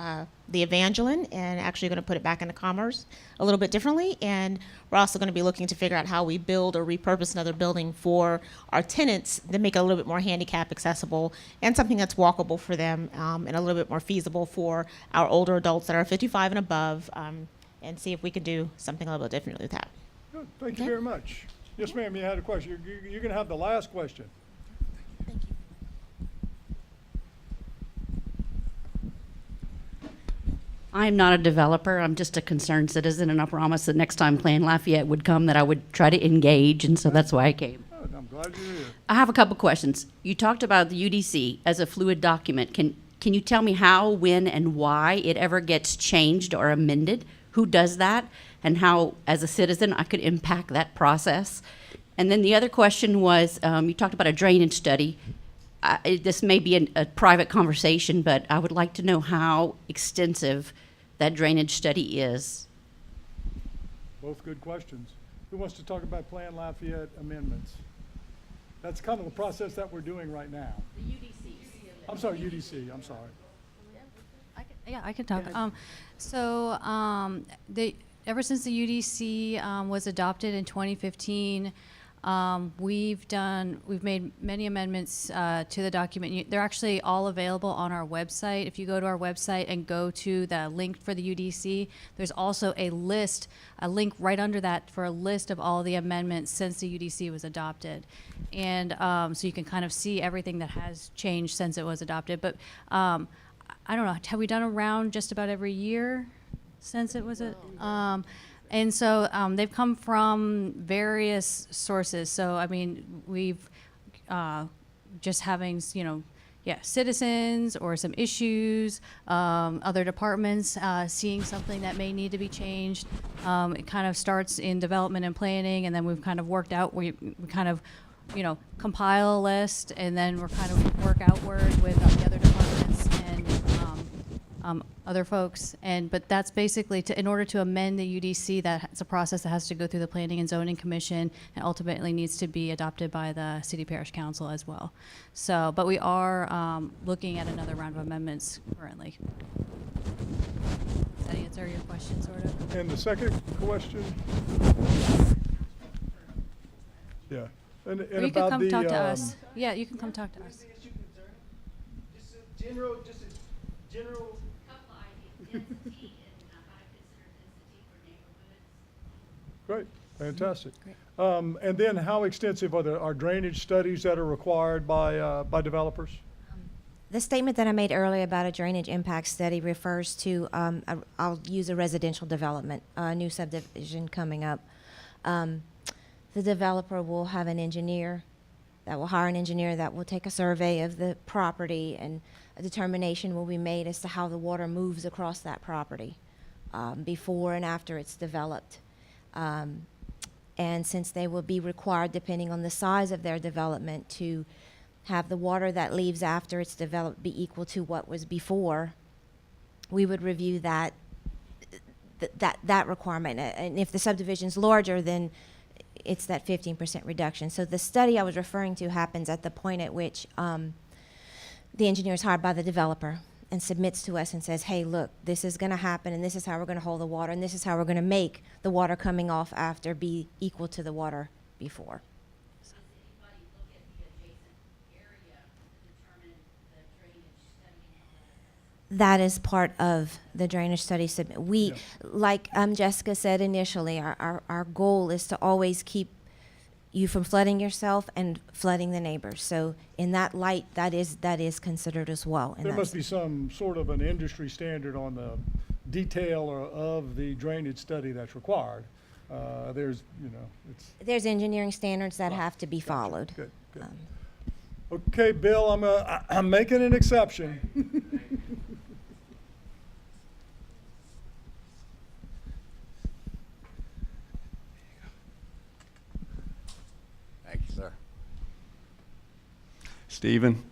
the Evangeline, and actually going to put it back into commerce a little bit differently. And we're also going to be looking to figure out how we build or repurpose another building for our tenants to make it a little bit more handicap accessible and something that's walkable for them and a little bit more feasible for our older adults that are 55 and above, and see if we could do something a little bit differently with that. Good. Thank you very much. Yes, ma'am, you had a question. You're going to have the last question. Thank you. I'm not a developer. I'm just a concerned citizen, and I promised that next time Plan Lafayette would come that I would try to engage, and so that's why I came. Good. I'm glad you're here. I have a couple questions. You talked about the UDC as a fluid document. Can you tell me how, when, and why it ever gets changed or amended? Who does that? And how, as a citizen, I could impact that process? And then the other question was, you talked about a drainage study. This may be a private conversation, but I would like to know how extensive that drainage study is. Both good questions. Who wants to talk about Plan Lafayette amendments? That's kind of the process that we're doing right now. The UDC. I'm sorry, UDC, I'm sorry. I can talk. Ever since the UDC was adopted in 2015, we've made many amendments to the document. They're actually all available on our website. If you go to our website and go to the link for the UDC, there's also a link right under that for a list of all the amendments since the UDC was adopted. And so you can kind of see everything that has changed since it was adopted. But I don't know, have we done a round just about every year since it was and so they've come from various sources. So, I mean, we've just having, citizens or some issues, other departments seeing something that may need to be changed. It kind of starts in development and planning, and then we've kind of worked out, we kind of, compile a list, and then we're kind of work outward with the other departments and other folks, but that's basically in order to amend the UDC, that's a process that has to go through the Planning and Zoning Commission and ultimately needs to be adopted by the City Parish Council as well. So, but we are looking at another round of amendments currently. Does that answer your question, sort of? And the second question? Yeah. And or you about can come the, talk to us. Yeah, you can come talk to us. Just a general. Great, fantastic. And then how extensive are drainage studies that are required by developers? The statement that I made earlier about a drainage impact study refers to, I'll use a residential development, a new subdivision coming up. The developer will have an engineer that will hire an engineer that will take a survey of the property, and a determination will be made as to how the water moves across that property before and after it's developed. And since they will be required, depending on the size of their development, to have the water that leaves after it's developed be equal to what was before, we would review that requirement. And if the subdivision's larger, then it's that 15% reduction. So the study I was referring to happens at the point at which the engineer is hired by the developer and submits to us and says, hey, look, this is going to happen, and this is how we're going to hold the water, and this is how we're going to make the water coming off after be equal to the water before. Does anybody look at the adjacent area to determine the drainage study? That is part of the drainage study submit. We, like Jessica said initially, our goal is to always keep you from flooding yourself and flooding the neighbors. So in that light, that is considered as well. There must be some sort of an industry standard on the detail of the drainage study that's required. There's engineering standards that have to be followed. Good. Okay, Bill, I'm making an exception. Stephen,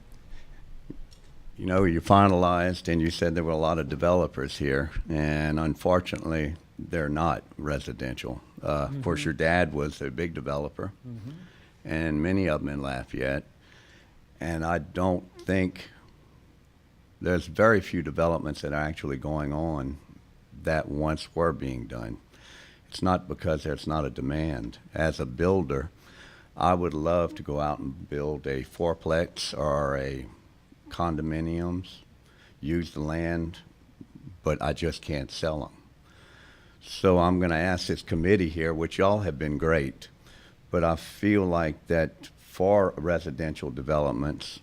you know, you finalized and you said there were a lot of developers here, and unfortunately, they're not residential. Of course, your dad was a big developer, and many of them in Lafayette, and I don't think there's very few developments that are actually going on that once were being done. It's not because there's not a demand. As a builder, I would love to go out and build a fourplex or a condominiums, use the land, but I just can't sell them. So I'm going to ask this committee here, which y'all have been great, but I feel like that for residential developments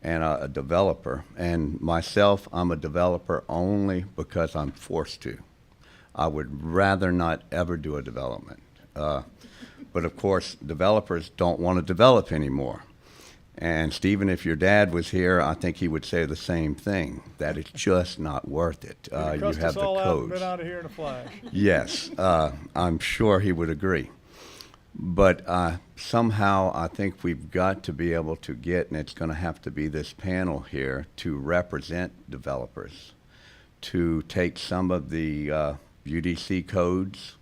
and a developer, and myself, I'm a developer only because I'm forced to. I would rather not ever do a development. But of course, developers don't want to develop anymore. And Stephen, if your dad was here, I think he would say the same thing, that it's just not worth it. You have the codes. Been out of here in a flash. Yes, I'm sure he would agree. But somehow I think we've got to be able to get, and it's going to have to be this panel here, to represent developers, to take some of the UDC codes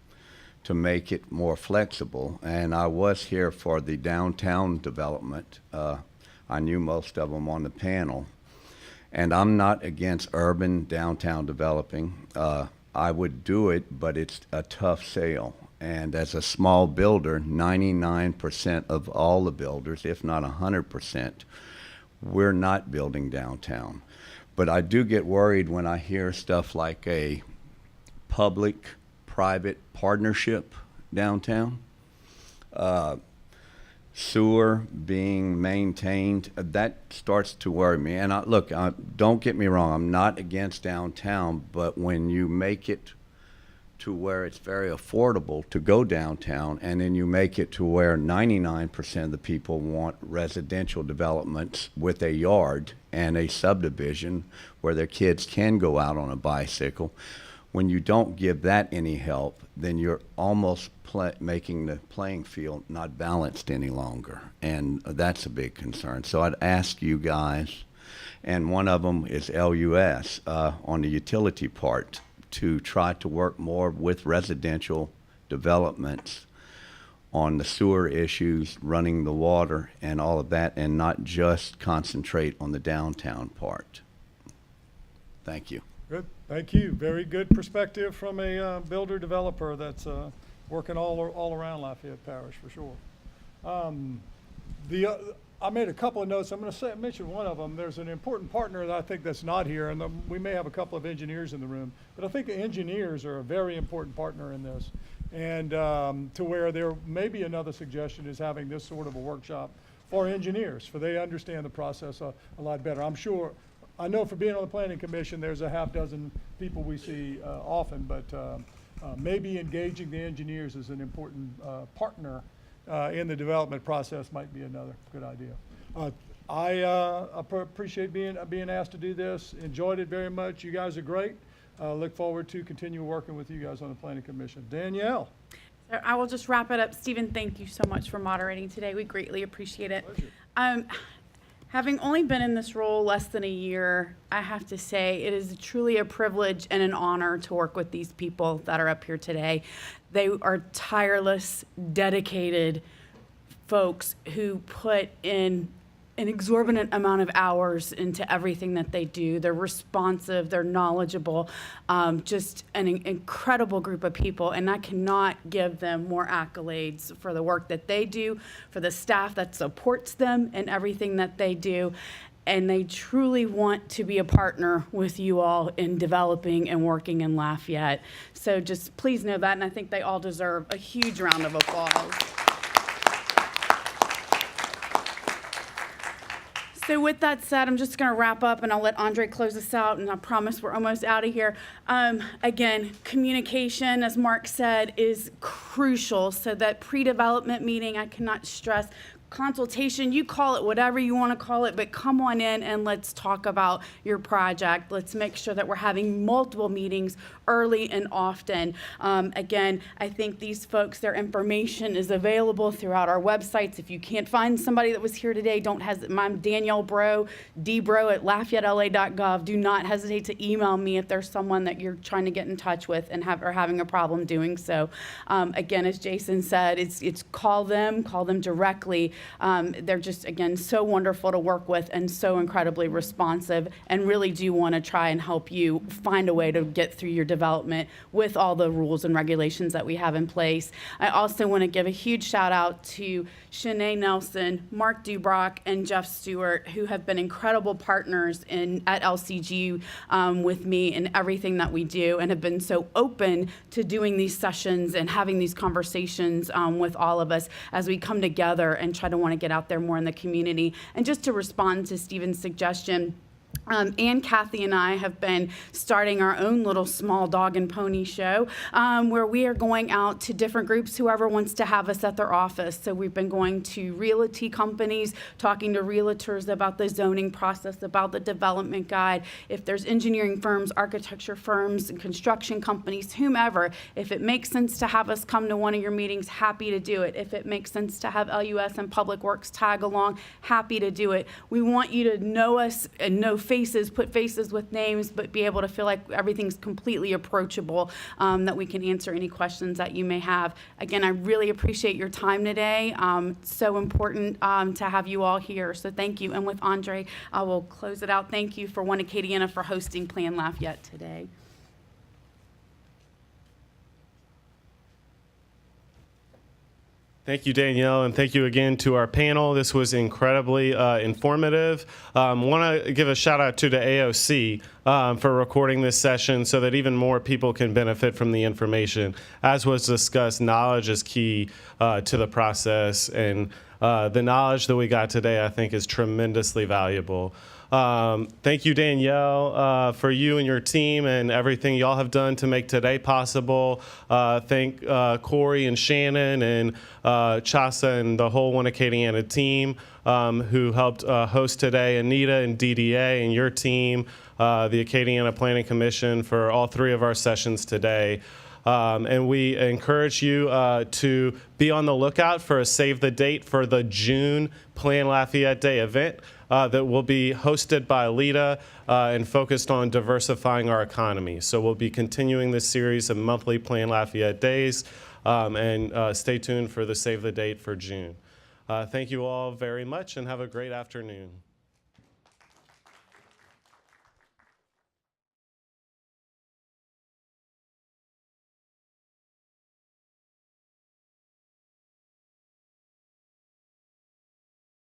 to make it more flexible. And I was here for the downtown development. I knew most of them on the panel. And I'm not against urban downtown developing. I would do it, but it's a tough sale. And as a small builder, 99% of all the builders, if not 100%, we're not building downtown. But I do get worried when I hear stuff like a public-private partnership downtown, sewer being maintained, that starts to worry me. And look, don't get me wrong, I'm not against downtown, but when you make it to where it's very affordable to go downtown, and then you make it to where 99% of the people want residential developments with a yard and a subdivision where their kids can go out on a bicycle. When you don't give that any help, then you're almost making the playing field not balanced any longer, and that's a big concern. So I'd ask you guys, and one of them is LUS on the utility part, to try to work more with residential developments on the sewer issues, running the water, and all of that, and not just concentrate on the downtown part. Thank you. Good, thank you. Very good perspective from a builder developer that's working all around Lafayette Parish for sure. I made a couple of notes. I'm going to mention one of them. There's an important partner that I think that's not here, and we may have a couple of engineers in the room, but I think the engineers are a very important partner in this. And to where there may be another suggestion is having this sort of a workshop for engineers, for they understand the process a lot better. I know for being on the Planning Commission, there's a half dozen people we see often, but maybe engaging the engineers as an important partner in the development process might be another good idea. I appreciate being asked to do this. Enjoyed it very much. You guys are great. Look forward to continue working with you guys on the Planning Commission. Danielle. So I will just wrap it up. Stephen, thank you so much for moderating today. We greatly appreciate it. Having only been in this role less than a year, I have to say it is truly a privilege and an honor to work with these people that are up here today. They are tireless, dedicated folks who put in an exorbitant amount of hours into everything that they do. They're responsive, they're knowledgeable, just an incredible group of people, and I cannot give them more accolades for the work that they do, for the staff that supports them in everything that they do, and they truly want to be a partner with you all in developing and working in Lafayette. So just please know that, and I think they all deserve a huge round of applause. So with that said, I'm just going to wrap up, and I'll let Andre close us out, and I promise we're almost out of here. Again, communication, as Mark said, is crucial. So that pre-development meeting, I cannot stress, consultation, you call it whatever you want to call it, but come on in and let's talk about your project. Let's make sure that we're having multiple meetings early and often. Again, I think these folks, their information is available throughout our websites. If you can't find somebody that was here today, don't hesitate. I'm Danielle Breaux, dbreaux@LafayetteLA.gov. Do not hesitate to email me if there's someone that you're trying to get in touch with and are having a problem doing so. Again, as Jason said, it's call them directly. They're just, again, so wonderful to work with and so incredibly responsive, and really do want to try and help you find a way to get through your development with all the rules and regulations that we have in place. I also want to give a huge shout out to Shaneá Nelson, Mark Dubrock, and Jeff Stewart, who have been incredible partners at LCG with me in everything that we do, and have been so open to doing these sessions and having these conversations with all of us as we come together and try to want to get out there more in the community. And just to respond to Stephen's suggestion, Ann, Kathy, and I have been starting our own little small dog and pony show where we are going out to different groups, whoever wants to have us at their office. So we've been going to realty companies, talking to realtors about the zoning process, about the development guide. If there's engineering firms, architecture firms, and construction companies, whomever, if it makes sense to have us come to one of your meetings, happy to do it. If it makes sense to have LUS and Public Works tag along, happy to do it. We want you to know us and know faces, put faces with names, but be able to feel like everything's completely approachable, that we can answer any questions that you may have. Again, I really appreciate your time today. It's so important to have you all here, so thank you. And with Andre, I will close it out. Thank you for One Acadiana for hosting Plan Lafayette today. Thank you, Danielle, and thank you again to our panel. This was incredibly informative. Want to give a shout out to the AOC for recording this session so that even more people can benefit from the information. As was discussed, knowledge is key to the process, and the knowledge that we got today, I think, is tremendously valuable. Thank you, Danielle, for you and your team and everything y'all have done to make today possible. Thank Corey and Shannon and Chasa and the whole One Acadiana team who helped host today, Anita and DDA and your team, the Acadiana Planning Commission for all three of our sessions today. And we encourage you to be on the lookout for a save the date for the June Plan Lafayette Day event that will be hosted by Alita and focused on diversifying our economy. So we'll be continuing this series of monthly Plan Lafayette Days, and stay tuned for the save the date for June. Thank you all very much and have a great afternoon.